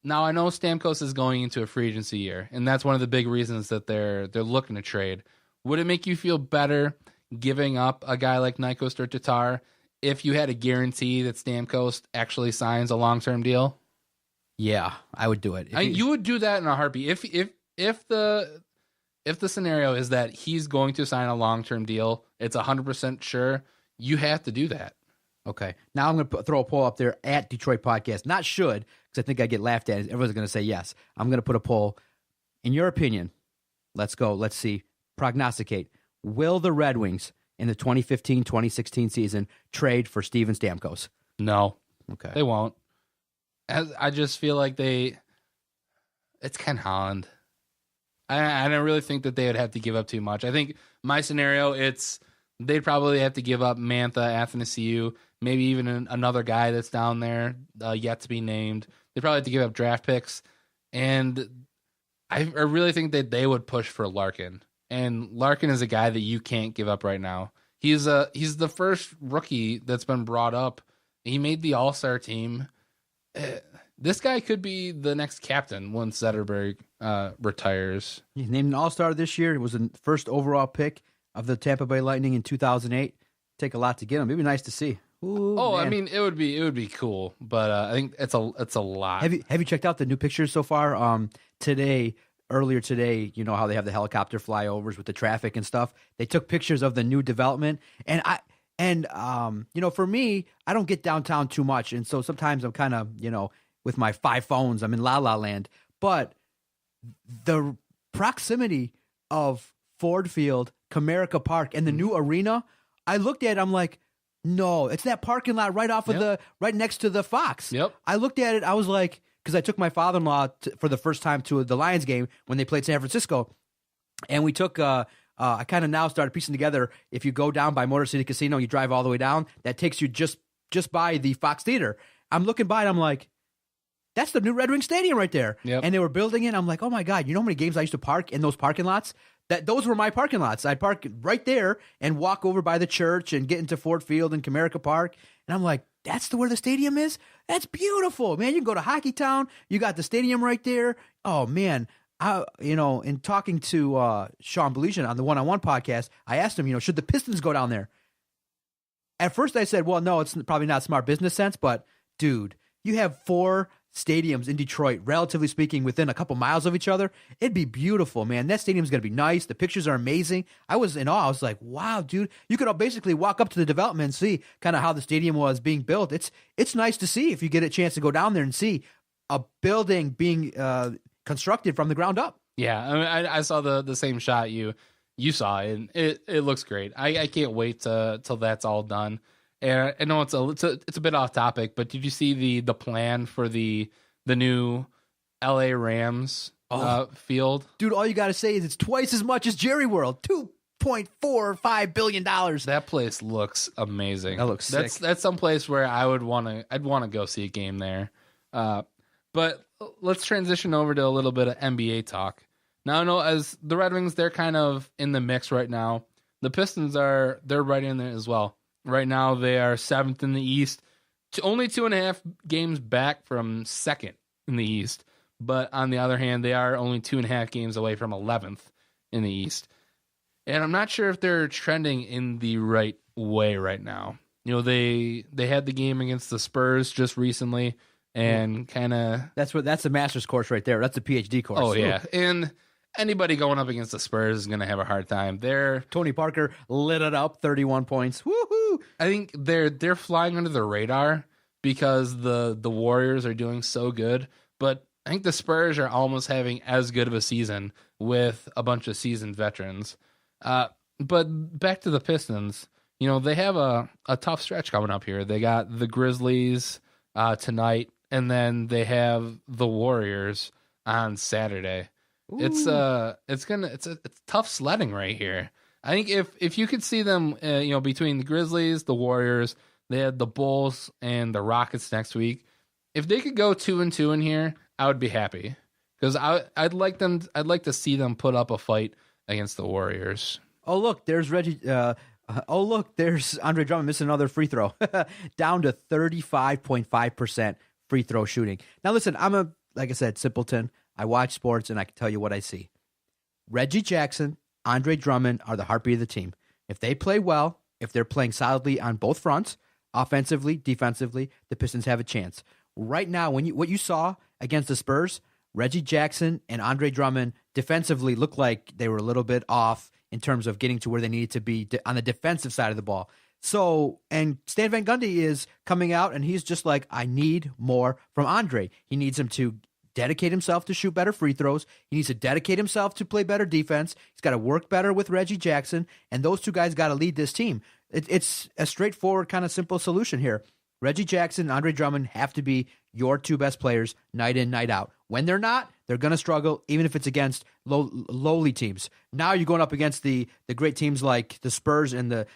Now, I know Stamkos is going into a free agency year, and that's one of the big reasons that they're looking to trade. Would it make you feel better giving up a guy like Nyquist or Tatar if you had a guarantee that Stamkos actually signs a long-term deal? Yeah, I would do it. You would do that in a heartbeat. If the scenario is that he's going to sign a long-term deal, it's 100% sure, you have to do that. Okay. Now I'm going to throw a poll up there at Detroit Podcast. Not should, because I think I get laughed at. Everyone's going to say yes. I'm going to put a poll. In your opinion, let's go. Let's see. Prognosticate. Will the Red Wings in the 2015-2016 season trade for Steven Stamkos? No. Okay. They won't. I just feel like it's Ken Holland. I don't really think that they would have to give up too much. I think my scenario, they'd probably have to give up Mantha, Athanasiou, maybe even another guy that's down there yet to be named. They'd probably have to give up draft picks. And I really think that they would push for Larkin. And Larkin is a guy that you can't give up right now. He's the first rookie that's been brought up. He made the All-Star team. This guy could be the next captain once Zetterberg retires. He's named an All-Star this year. It was the first overall pick of the Tampa Bay Lightning in 2008. Take a lot to get him. It'd be nice to see. Ooh, man. I mean, it would be cool, but I think it's a lot. Have you checked out the new pictures so far? Earlier today, you know how they have the helicopter flyovers with the traffic and stuff. They took pictures of the new development, and for me, I don't get downtown too much, and so sometimes I'm kind of, with my 5 phones, I'm in La La Land. But the proximity of Ford Field, Comerica Park, and the new arena, I looked at it, I'm like, no, it's that parking lot right off of right next to the Fox. Yep. I looked at it, I was like, because I took my father-in-law for the first time to the Lions game when they played San Francisco, and we took. I kind of now started piecing together. If you go down by Motor City Casino, you drive all the way down. That takes you just by the Fox Theater. I'm looking by, and I'm like, that's the new Red Wing Stadium right there. Yep. And they were building it. I'm like, oh my God, you know how many games I used to park in those parking lots? Those were my parking lots. I'd park right there and walk over by the church and get into Ford Field and Comerica Park. And I'm like, that's where the stadium is? That's beautiful, man. You can go to Hockey Town. You got the stadium right there. Oh, man. In talking to Sean Belichian on the one-on-one podcast, I asked him, should the Pistons go down there? At first I said, well, no, it's probably not smart business sense, but dude, you have 4 stadiums in Detroit, relatively speaking, within a couple miles of each other. It'd be beautiful, man. That stadium's going to be nice. The pictures are amazing. I was in awe. I was like, wow, dude. You could basically walk up to the development and see kind of how the stadium was being built. It's nice to see if you get a chance to go down there and see a building being constructed from the ground up. Yeah, I mean, I saw the same shot you saw, and it looks great. I can't wait till that's all done. And I know it's a bit off topic, but did you see the plan for the new LA Rams field? Dude, all you got to say is it's twice as much as Jerry World. $2.45 billion. That place looks amazing. That looks sick. That's some place where I'd want to go see a game there. But let's transition over to a little bit of NBA talk. Now, I know as the Red Wings, they're kind of in the mix right now. The Pistons they're right in there as well. Right now, they are 7th in the East, only 2.5 games back from 2nd in the East. But on the other hand, they are only 2.5 games away from 11th in the East. And I'm not sure if they're trending in the right way right now. They had the game against the Spurs just recently, and kind of that's a master's course right there. That's a PhD course. Oh yeah, and anybody going up against the Spurs is going to have a hard time. Tony Parker lit it up, 31 points. Woohoo! I think they're flying under the radar because the Warriors are doing so good, but I think the Spurs are almost having as good of a season with a bunch of seasoned veterans. But back to the Pistons, they have a tough stretch coming up here. They got the Grizzlies tonight, and then they have the Warriors on Saturday. It's tough sledding right here. I think if you could see them, between the Grizzlies, the Warriors, they had the Bulls and the Rockets next week. If they could go 2-2 in here, I would be happy because I'd like to see them put up a fight against the Warriors. Oh, look, there's Reggie. There's Andre Drummond missing another free throw, down to 35.5% free throw shooting. Now, listen, like I said, simpleton. I watch sports, and I can tell you what I see. Reggie Jackson, Andre Drummond are the heartbeat of the team. If they play well, if they're playing solidly on both fronts, offensively, defensively, the Pistons have a chance. Right now, what you saw against the Spurs, Reggie Jackson and Andre Drummond defensively looked like they were a little bit off in terms of getting to where they needed to be on the defensive side of the ball. So, and Stan Van Gundy is coming out, and he's just like, I need more from Andre. He needs him to dedicate himself to shoot better free throws. He needs to dedicate himself to play better defense. He's got to work better with Reggie Jackson, and those two guys got to lead this team. It's a straightforward, kind of simple solution here. Reggie Jackson and Andre Drummond have to be your two best players night in, night out. When they're not, they're going to struggle, even if it's against lowly teams. Now you're going up against the great teams like the Spurs and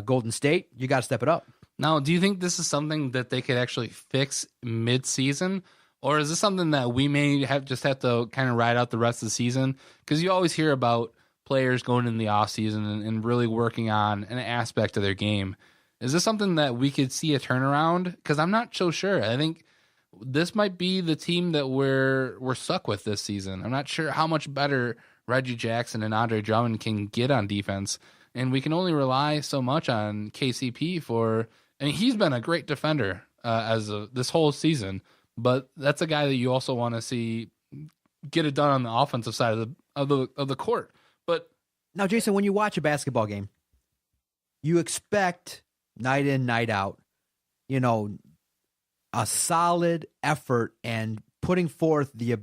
Golden State. You got to step it up. Now, do you think this is something that they could actually fix mid-season? Or is this something that we may have to kind of ride out the rest of the season? Because you always hear about players going in the offseason and really working on an aspect of their game. Is this something that we could see a turnaround? Because I'm not so sure. I think this might be the team that we're stuck with this season. I'm not sure how much better Reggie Jackson and Andre Drummond can get on defense. And we can only rely so much on KCP for... I mean, he's been a great defender this whole season. But that's a guy that you also want to see get it done on the offensive side of the court. But now, Jason, when you watch a basketball game, you expect night in, night out, a solid effort and putting forth the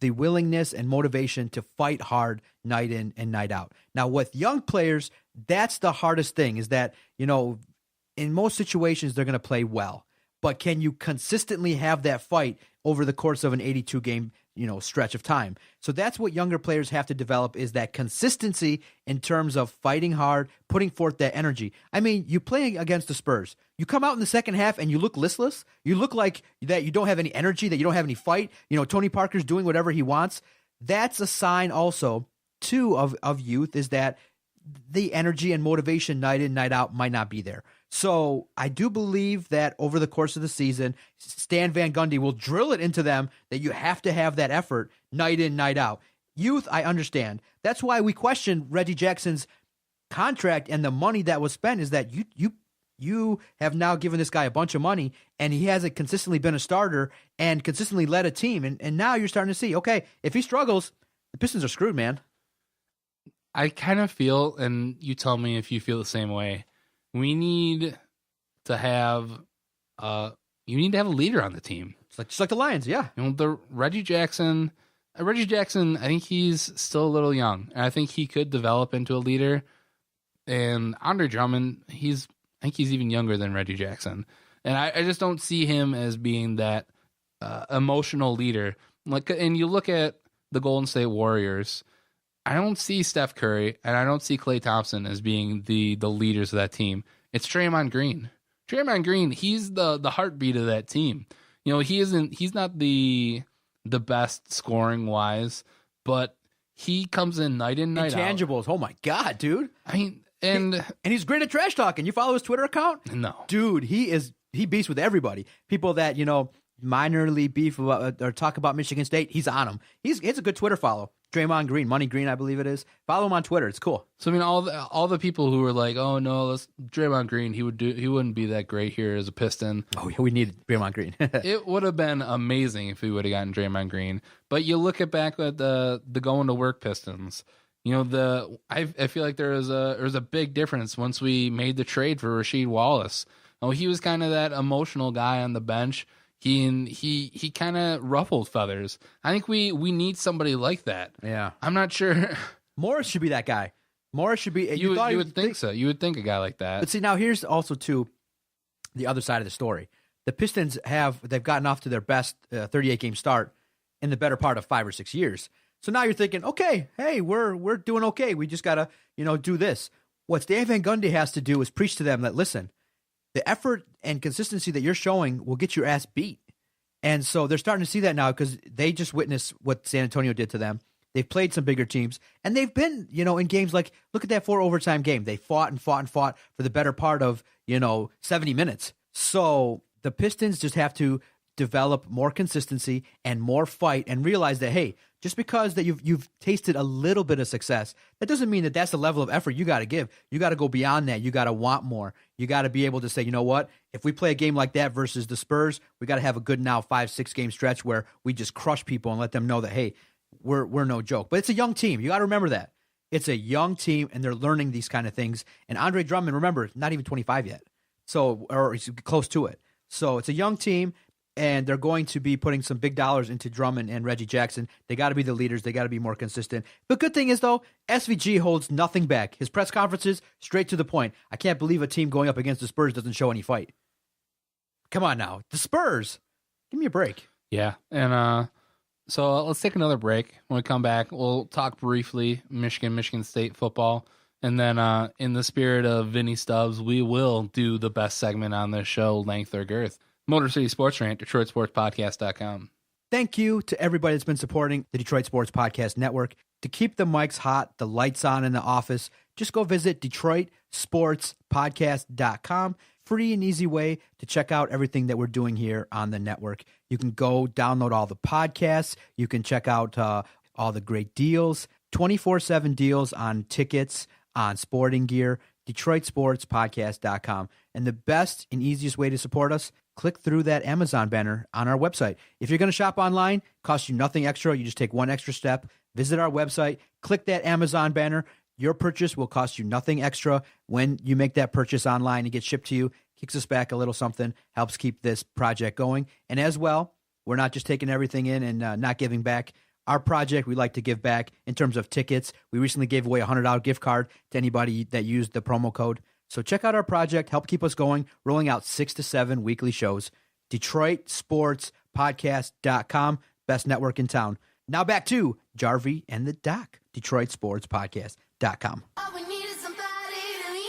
willingness and motivation to fight hard night in and night out. Now, with young players, that's the hardest thing. Is that in most situations they're going to play well. But can you consistently have that fight over the course of an 82-game, stretch of time? So that's what younger players have to develop, is that consistency in terms of fighting hard, putting forth that energy. I mean, you play against the Spurs. You come out in the second half and you look listless. You look like that you don't have any energy, that you don't have any fight. Tony Parker's doing whatever he wants. That's a sign also, too, of youth, is that the energy and motivation night in, night out might not be there. So I do believe that over the course of the season, Stan Van Gundy will drill it into them that you have to have that effort night in, night out. Youth, I understand. That's why we question Reggie Jackson's contract and the money that was spent, is that you have now given this guy a bunch of money and he hasn't consistently been a starter and consistently led a team. And now you're starting to see, okay, if he struggles, the Pistons are screwed, man. I kind of feel, and you tell me if you feel the same way, we need to have a leader on the team. It's just like the Lions, yeah. The Reggie Jackson, I think he's still a little young, and I think he could develop into a leader. And Andre Drummond, I think he's even younger than Reggie Jackson, and I just don't see him as being that emotional leader. And you look at the Golden State Warriors. I don't see Steph Curry and I don't see Klay Thompson as being the leaders of that team. It's Draymond Green. Draymond Green, he's the heartbeat of that team. He's not the best scoring wise, but he comes in night in, night out. Intangibles. Oh my God, dude. I mean, and he's great at trash talking. You follow his Twitter account? No. Dude, he beefs with everybody. People that, minorly beef about, or talk about Michigan State, he's on them. He's a good Twitter follow. Draymond Green, Money Green, I believe it is. Follow him on Twitter. It's cool. So I mean, all the people who were like, "Oh no, Draymond Green, he wouldn't be that great here as a Piston." Oh yeah, we needed Draymond Green. It would have been amazing if we would have gotten Draymond Green. But you look back at the going to work Pistons. I feel like there was a big difference once we made the trade for Rasheed Wallace. Oh, he was kind of that emotional guy on the bench. He kind of ruffled feathers. I think we need somebody like that. Yeah. I'm not sure. Morris should be that guy. Morris should be. You would think so. You would think a guy like that. But see, now here's also, too, the other side of the story. The Pistons they've gotten off to their best 38-game start in the better part of 5 or 6 years. So now you're thinking, okay, hey, we're doing okay. We just got to, do this. What Stan Van Gundy has to do is preach to them that, listen, the effort and consistency that you're showing will get your ass beat. And so they're starting to see that now because they just witnessed what San Antonio did to them. They've played some bigger teams, and they've been, in games like, look at that 4 overtime game. They fought and fought and fought for the better part of, 70 minutes. So the Pistons just have to develop more consistency and more fight and realize that, hey, just because that you've tasted a little bit of success, that doesn't mean that that's the level of effort you got to give. You got to go beyond that. You got to want more. You got to be able to say, you know what? If we play a game like that versus the Spurs, we got to have a good now 5-6 game stretch where we just crush people and let them know that, hey, we're no joke. But it's a young team. You got to remember that. It's a young team, and they're learning these kind of things. And Andre Drummond, remember, not even 25 yet. So, or he's close to it. So it's a young team. And they're going to be putting some big dollars into Drummond and Reggie Jackson. They got to be the leaders. They got to be more consistent. The good thing is, though, SVG holds nothing back. His press conferences, straight to the point. I can't believe a team going up against the Spurs doesn't show any fight. Come on now. The Spurs. Give me a break. Yeah. And so let's take another break. When we come back, we'll talk briefly Michigan State football. And then in the spirit of Vinny Stubbs, we will do the best segment on this show, Length or Girth. Motor City Sports Rant, DetroitSportsPodcast.com. Thank you to everybody that's been supporting the Detroit Sports Podcast Network. To keep the mics hot, the lights on in the office, just go visit DetroitSportsPodcast.com. Free and easy way to check out everything that we're doing here on the network. You can go download all the podcasts. You can check out all the great deals, 24/7 deals on tickets, on sporting gear, DetroitSportsPodcast.com. And the best and easiest way to support us, click through that Amazon banner on our website. If you're going to shop online, it costs you nothing extra. You just take one extra step, visit our website, click that Amazon banner. Your purchase will cost you nothing extra. When you make that purchase online and get shipped to you, kicks us back a little something, helps keep this project going. And as well, we're not just taking everything in and not giving back. Our project, we like to give back in terms of tickets. We recently gave away a $100 gift card to anybody that used the promo code. So check out our project, help keep us going, rolling out 6 to 7 weekly shows. DetroitSportsPodcast.com, best network in town. Now back to Jarvie and the Doc, DetroitSportsPodcast.com. All we need is somebody to lean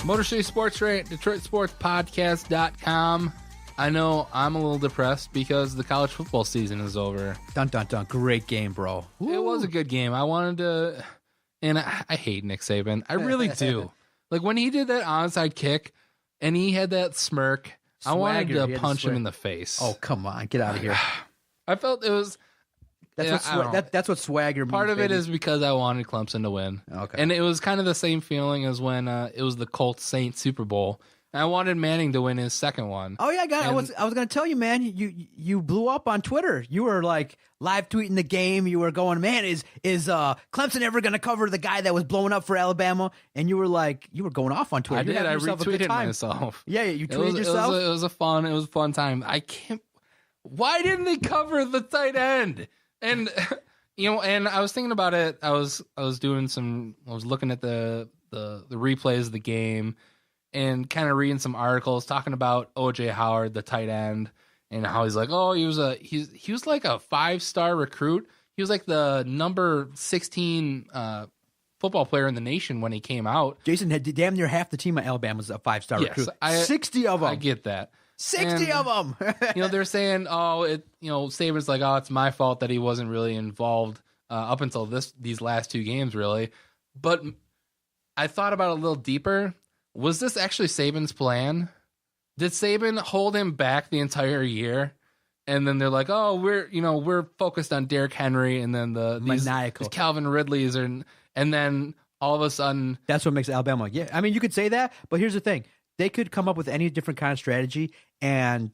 on. Motor City Sports Rant, DetroitSportsPodcast.com. I know I'm a little depressed because the college football season is over. Dun, dun, dun. Great game, bro. Woo. It was a good game. I wanted to, and I hate Nick Saban. I really do. Like when he did that onside kick and he had that smirk, I wanted to punch him in the face. Oh, come on. Get out of here. I felt it was. That's what swagger means. Part of baby. it is because I wanted Clemson to win. Okay. And it was kind of the same feeling as when it was the Colts Saints Super Bowl. I wanted Manning to win his second one. Oh yeah, I was going to tell you, man. You blew up on Twitter. You were like live tweeting the game. You were going, man, is Clemson ever going to cover the guy that was blowing up for Alabama? And you were going off on Twitter. I did. I retweeted myself. Yeah, you tweeted yourself. It was a fun time. I can't. Why didn't they cover the tight end? And and I was thinking about it. I was looking at the replays of the game. And kind of reading some articles talking about O.J. Howard, the tight end, and how he's like, oh, he was like a 5-star recruit. He was like the number 16 football player in the nation when he came out. Jason had damn near half the team at Alabama's a 5-star recruit. 60 of them. I get that. 60 of them. They're saying, Saban's like, oh, it's my fault that he wasn't really involved up until these last 2 games, really. But I thought about it a little deeper. Was this actually Saban's plan? Did Saban hold him back the entire year? And then they're like, oh, we're focused on Derrick Henry and then these Calvin Ridleys and then all of a sudden that's what makes Alabama. Yeah. I mean, you could say that, but here's the thing. They could come up with any different kind of strategy and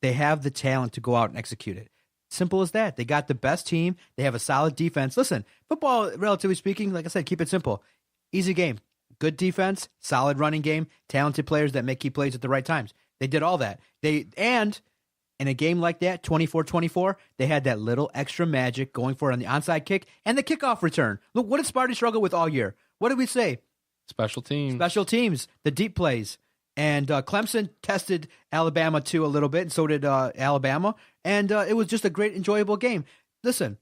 they have the talent to go out and execute it. Simple as that. They got the best team. They have a solid defense. Listen, football, relatively speaking, like I said, keep it simple. Easy game. Good defense, solid running game, talented players that make key plays at the right times. They did all that. And in a game like that, 24-24, they had that little extra magic going for it on the onside kick and the kickoff return. Look, what did Sparty struggle with all year? What did we say? Special teams, the deep plays. And Clemson tested Alabama too a little bit, and so did Alabama. And it was just a great, enjoyable game. Listen,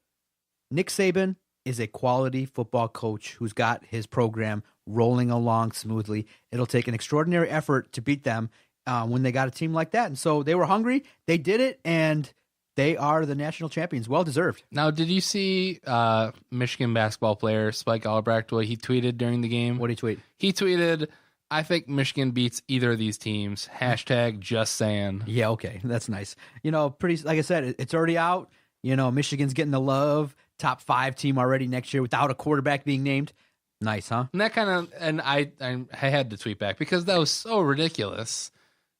Nick Saban is a quality football coach who's got his program rolling along smoothly. It'll take an extraordinary effort to beat them when they got a team like that. And so they were hungry. They did it, and they are the national champions. Well deserved. Now, did you see Michigan basketball player Spike Albrecht, what he tweeted during the game? What did he tweet? He tweeted, I think Michigan beats either of these teams. # just saying. Yeah, okay. That's nice. Pretty, like I said, it's already out. Michigan's getting the love. Top 5 team already next year without a quarterback being named. Nice, huh? And that I had to tweet back because that was so ridiculous.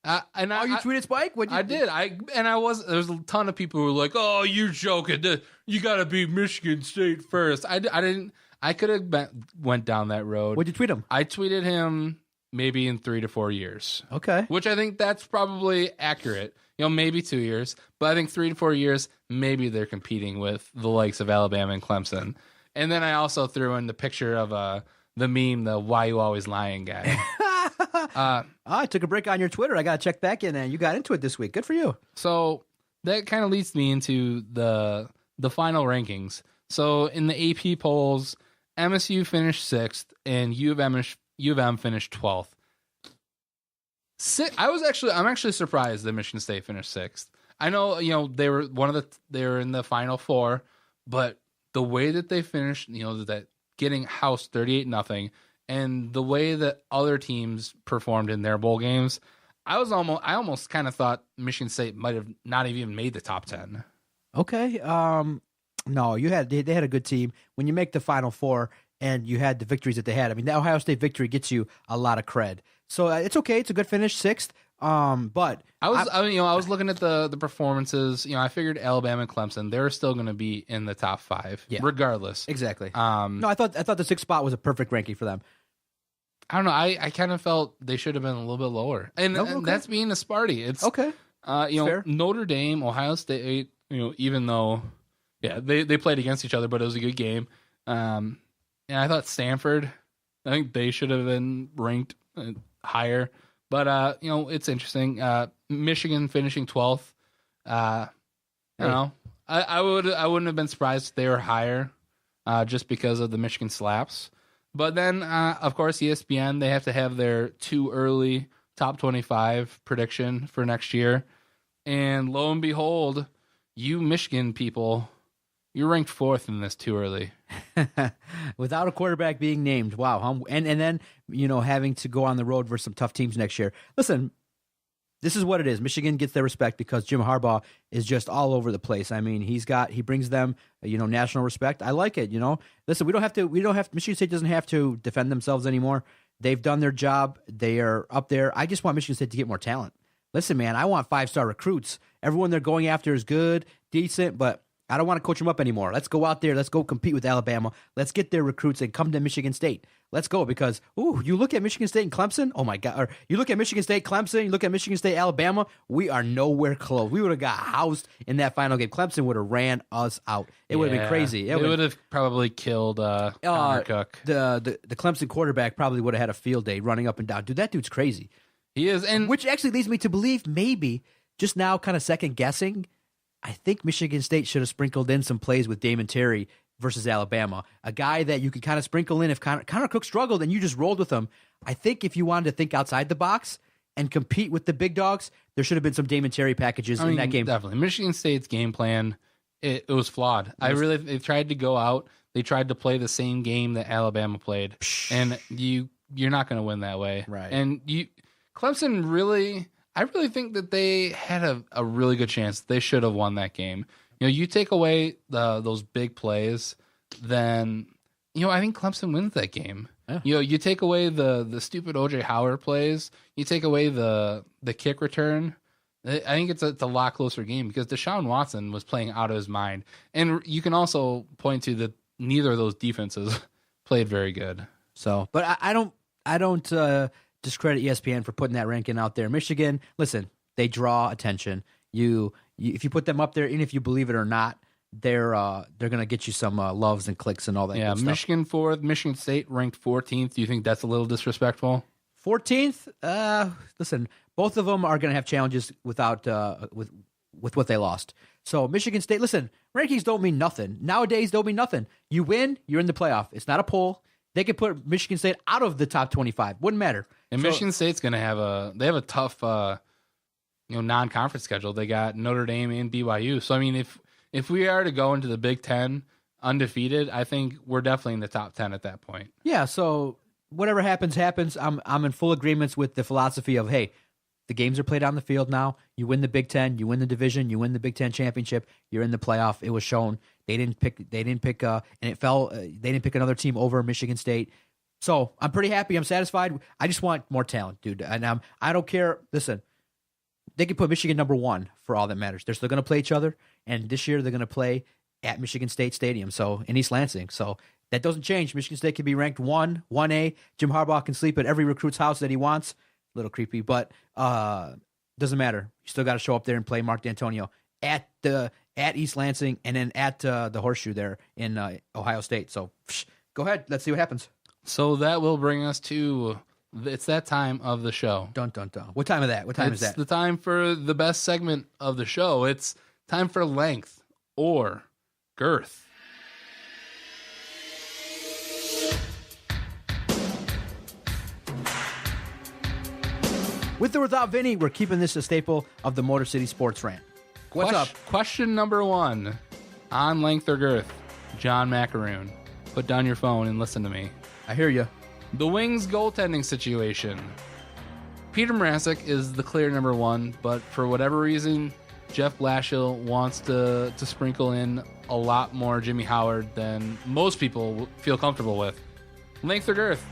You tweeted Spike? I did. There's a ton of people who were like, "Oh, you're joking. You got to beat Michigan State first." I didn't. I could have went down that road. What'd you tweet him? I tweeted him maybe in 3 to 4 years. Okay. Which I think that's probably accurate. Maybe 2 years, but I think 3 to 4 years, maybe they're competing with the likes of Alabama and Clemson. And then I also threw in the picture of the meme, the "Why You Always Lying" guy. I took a break on your Twitter. I got to check back in, and you got into it this week. Good for you. So that kind of leads me into the final rankings. So in the AP polls, MSU finished 6th, and U of M finished 12th. I'm actually surprised that Michigan State finished 6th. I know, they were in the Final Four, but the way that they finished, that getting housed 38-0, and the way that other teams performed in their bowl games, I almost kind of thought Michigan State might have not even made the top 10. Okay. No, they had a good team. When you make the Final Four and you had the victories that they had, I mean, the Ohio State victory gets you a lot of cred. So it's okay. It's a good finish, 6th. But I was looking at the performances. I figured Alabama and Clemson, they're still going to be in the top 5, regardless. Exactly. No, I thought the 6th spot was a perfte ranking for them. I don't know. I kind of felt they should have been a little bit lower, and that's being a Sparty. It's okay. Fair. Notre Dame, Ohio State. Even though, they played against each other, but it was a good game. And I thought Stanford, I think they should have been ranked higher. But it's interesting. Michigan finishing 12th. I don't know. I wouldn't have been surprised if they were higher, just because of the Michigan slaps. But then, of course, ESPN, they have to have their too early top 25 prediction for next year. And lo and behold, you Michigan people, you're ranked 4th in this too early. Without a quarterback being named. Wow. And then, having to go on the road versus some tough teams next year. Listen, this is what it is. Michigan gets their respect because Jim Harbaugh is just all over the place. I mean, he brings them, national respect. I like it, Listen, Michigan State doesn't have to defend themselves anymore. They've done their job. They are up there. I just want Michigan State to get more talent. Listen, man, I want 5-star recruits. Everyone they're going after is good, decent, but I don't want to coach them up anymore. Let's go out there. Let's go compete with Alabama. Let's get their recruits and come to Michigan State. Let's go because, you look at Michigan State and Clemson, oh my God. Or you look at Michigan State, Clemson, you look at Michigan State, Alabama, we are nowhere close. We would have got housed in that final game. Clemson would have ran us out. It would have been crazy. It would have probably killed Connor Cook. The Clemson quarterback probably would have had a field day running up and down. Dude, that dude's crazy. He is. And which actually leads me to believe maybe, just now kind of second guessing, I think Michigan State should have sprinkled in some plays with Damon Terry versus Alabama, a guy that you could kind of sprinkle in if Connor Cook struggled and you just rolled with him. I think if you wanted to think outside the box and compete with the big dogs, there should have been some Damon Terry packages in that game. Definitely. Michigan State's game plan, it was flawed. They tried to go out. They tried to play the same game that Alabama played, and you're not going to win that way. Right. And Clemson really, I really think that they had a really good chance. They should have won that game. You take away those big plays, then I think Clemson wins that game. Yeah. You take away the stupid OJ Howard plays. You take away the kick return. I think it's a lot closer game because Deshaun Watson was playing out of his mind, and you can also point to that neither of those defenses played very good. So, but I don't discredit ESPN for putting that ranking out there. Michigan, listen, they draw attention. If you put them up there, and if you believe it or not, they're going to get you some loves and clicks and all that. Yeah, good stuff. Michigan 4th, Michigan State ranked 14th. Do you think that's a little disrespectful? 14th? Listen, both of them are going to have challenges without with what they lost. So Michigan State, listen, rankings don't mean nothing. Nowadays, don't mean nothing. You win, you're in the playoff. It's not a poll. They could put Michigan State out of the top 25. Wouldn't matter. And Michigan State's going to have a tough, non-conference schedule. They got Notre Dame and BYU. So, I mean, if we are to go into the Big Ten undefeated, I think we're definitely in the top 10 at that point. Yeah, so whatever happens. I'm in full agreement with the philosophy of, hey, the games are played on the field now. You win the Big Ten, you win the division, you win the Big Ten championship. You're in the playoff. It was shown they didn't pick, and it fell. They didn't pick another team over Michigan State. So I'm pretty happy. I'm satisfied. I just want more talent, dude. And I don't care. Listen, they can put Michigan number 1 for all that matters. They're still going to play each other, and this year they're going to play at Michigan State Stadium, so in East Lansing. So that doesn't change. Michigan State can be ranked 1A. Jim Harbaugh can sleep at every recruit's house that he wants. A little creepy, but doesn't matter. You still got to show up there and play Mark D'Antonio at East Lansing and then at the Horseshoe there in Ohio State. So go ahead. Let's see what happens. So that will bring us to, it's that time of the show. Dun, dun, dun. What time is that? What time is that? It's the time for the best segment of the show. It's time for length or girth. With or without Vinny, we're keeping this a staple of the Motor City Sports Rant. What's up? Question number 1 on length or girth. John Macaroon, put down your phone and listen to me. I hear you. The Wings goaltending situation. Peter Mrazek is the clear number 1, but for whatever reason, Jeff Blashill wants to sprinkle in a lot more Jimmy Howard than most people feel comfortable with. Length or girth?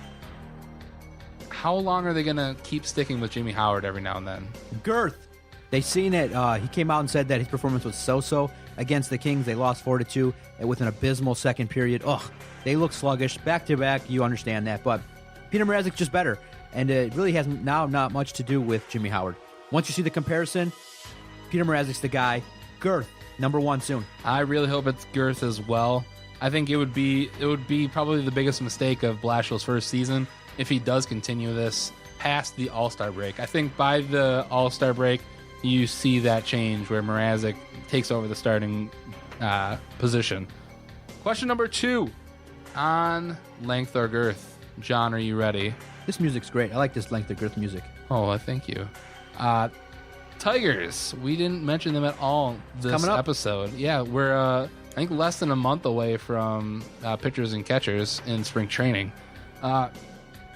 How long are they going to keep sticking with Jimmy Howard every now and then? Girth. They seen it. He came out and said that his performance was so-so against the Kings. They lost 4-2 with an abysmal second period. Ugh, they look sluggish. Back-to-back, you understand that. But Peter Mrazek's just better. And it really has now not much to do with Jimmy Howard. Once you see the comparison, Peter Mrazek's the guy. Girth, number 1 soon. I really hope it's Girth as well. I think it would be probably the biggest mistake of Blashill's first season if he does continue this past the All-Star break. I think by the All-Star break, you see that change where Mrazek takes over the starting position. Question number 2 on length or girth. John, are you ready? This music's great. I like this length or girth music. Oh, thank you. Tigers. We didn't mention them at all this episode. Yeah, we're I think less than a month away from pitchers and catchers in spring training.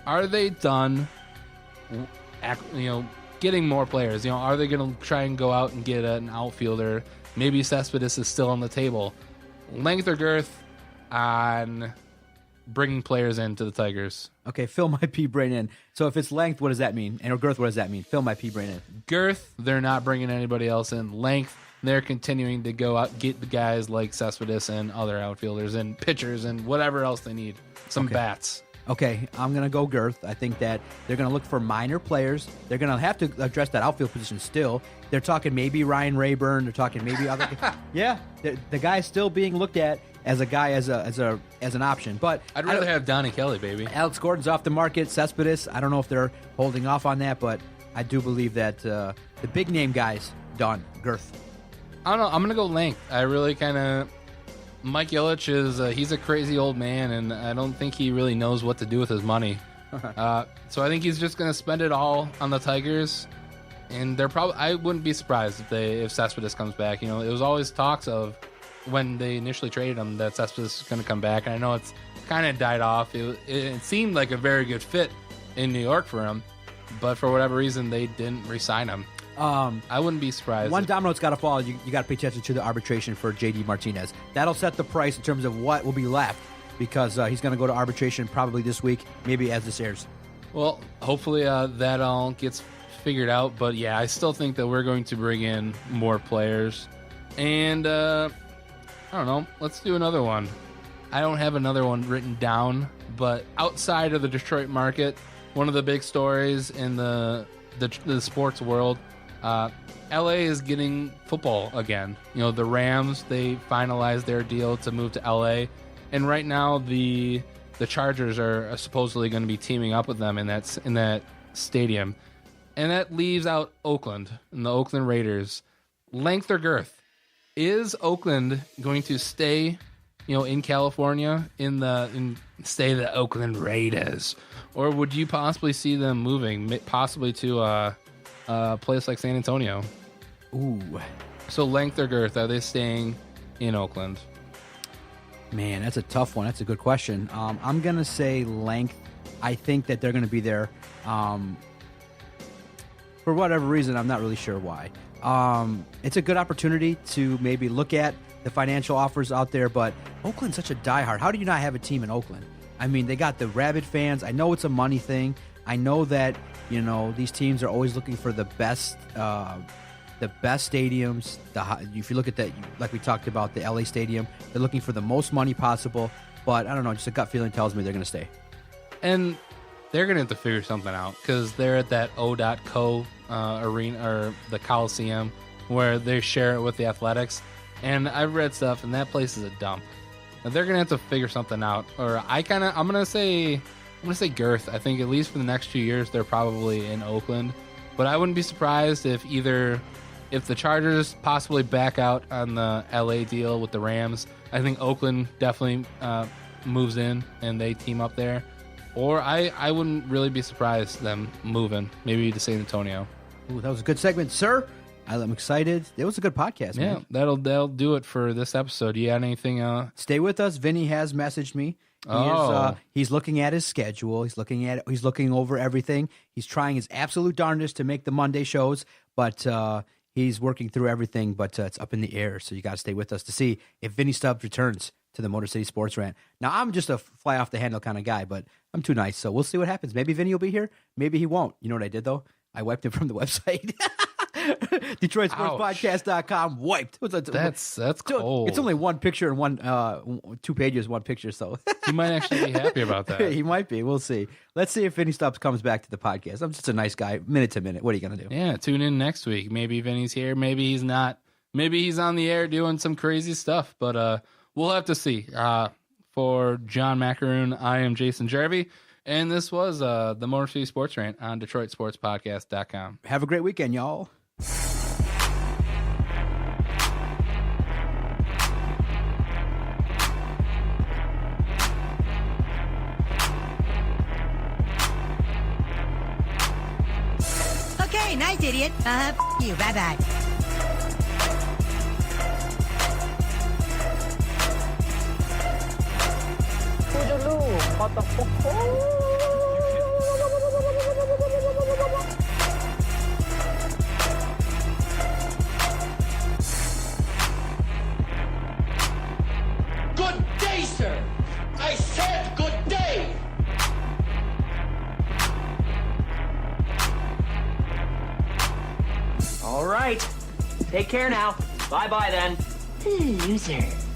Are they done, getting more players? Are they going to try and go out and get an outfielder? Maybe Cespedes is still on the table. Length or girth on bringing players into the Tigers? Okay, fill my pea brain in. So if it's length, what does that mean? And or girth, what does that mean? Fill my pea brain in. Girth, they're not bringing anybody else in. Length, they're continuing to go out, get the guys like Cespedes and other outfielders and pitchers and whatever else they need. Some bats. Okay, I'm going to go girth. I think that they're going to look for minor players. They're going to have to address that outfield position still. They're talking maybe Ryan Rayburn. They're talking maybe other. Yeah, the guy's still being looked at as a guy as an option. But I'd rather have Donnie Kelly, baby. Alex Gordon's off the market. Cespedes, I don't know if they're holding off on that, but I do believe that the big name guys done. Girth. I don't know. I'm going to go length. I really kind of. Mike Ilitch is he's a crazy old man, and I don't think he really knows what to do with his money. So I think he's just going to spend it all on the Tigers, and they're probably. I wouldn't be surprised if Cespedes comes back. It was always talks of when they initially traded him that Cespedes is going to come back, and I know it's kind of died off. It seemed like a very good fit in New York for him, but for whatever reason they didn't re-sign him. I wouldn't be surprised. One domino's got to fall. You got to pay attention to the arbitration for J.D. Martinez. That'll set the price in terms of what will be left because he's going to go to arbitration probably this week, maybe as this airs. Well, hopefully that all gets figured out. But, yeah, I still think that we're going to bring in more players. And, I don't know, let's do another one. I don't have another one written down, but outside of the Detroit market, one of the big stories in the sports world, LA is getting football again. The Rams, they finalized their deal to move to LA, and right now the Chargers are supposedly going to be teaming up with them in that stadium, and that leaves out Oakland and the Oakland Raiders. Length or girth? is Oakland going to stay, in California stay the Oakland Raiders, or would you possibly see them moving, possibly to a place like San Antonio? Ooh, so length or girth? Are they staying in Oakland? Man, that's a tough one. That's a good question. I'm gonna say length. I think that they're gonna be there. For whatever reason, I'm not really sure why. It's a good opportunity to maybe look at the financial offers out there, but Oakland's such a diehard. How do you not have a team in Oakland? I mean, they got the rabid fans. I know it's a money thing. I know that, these teams are always looking for the best stadiums. If you look at that, like we talked about, the LA stadium, they're looking for the most money possible. But I don't know, just a gut feeling tells me they're going to stay. And they're going to have to figure something out because they're at that O.co arena, or the Coliseum, where they share it with the Athletics. And I've read stuff, and that place is a dump. And they're going to have to figure something out. Or I'm going to say Girth. I think at least for the next 2 years, they're probably in Oakland. But I wouldn't be surprised if the Chargers possibly back out on the LA deal with the Rams. I think Oakland definitely moves in and they team up there. Or I wouldn't really be surprised them moving, maybe to San Antonio. Ooh, that was a good segment, sir. I'm excited. It was a good podcast, man. Yeah, that'll do it for this episode. You got anything? Stay with us. Vinny has messaged me. He's looking at his schedule. He's looking over everything. He's trying his absolute darndest to make the Monday shows, but he's working through everything. But it's up in the air, so you got to stay with us to see if Vinny Stubbs returns to the Motor City Sports Rant. Now, I'm just a fly off the handle kind of guy, but I'm too nice, so we'll see what happens. Maybe Vinny will be here. Maybe he won't. You know what I did though? I wiped him from the website. DetroitSportsPodcast.com wiped. That's cold. It's only one picture and 2 pages, one picture. So he might actually be happy about that. He might be. We'll see. Let's see if Vinny Stubbs comes back to the podcast. I'm just a nice guy, minute to minute. What are you gonna do? Yeah, tune in next week. Maybe Vinny's here. Maybe he's not. Maybe he's on the air doing some crazy stuff. But we'll have to see. For John Macaroon, I am Jason Jarvie. And this was the Motor City Sports Rant on DetroitSportsPodcast.com. Have a great weekend, y'all. Okay, nice, idiot. You. Bye-bye. Good day, sir. I said good day. All right. Take care now. Bye-bye then. Loser.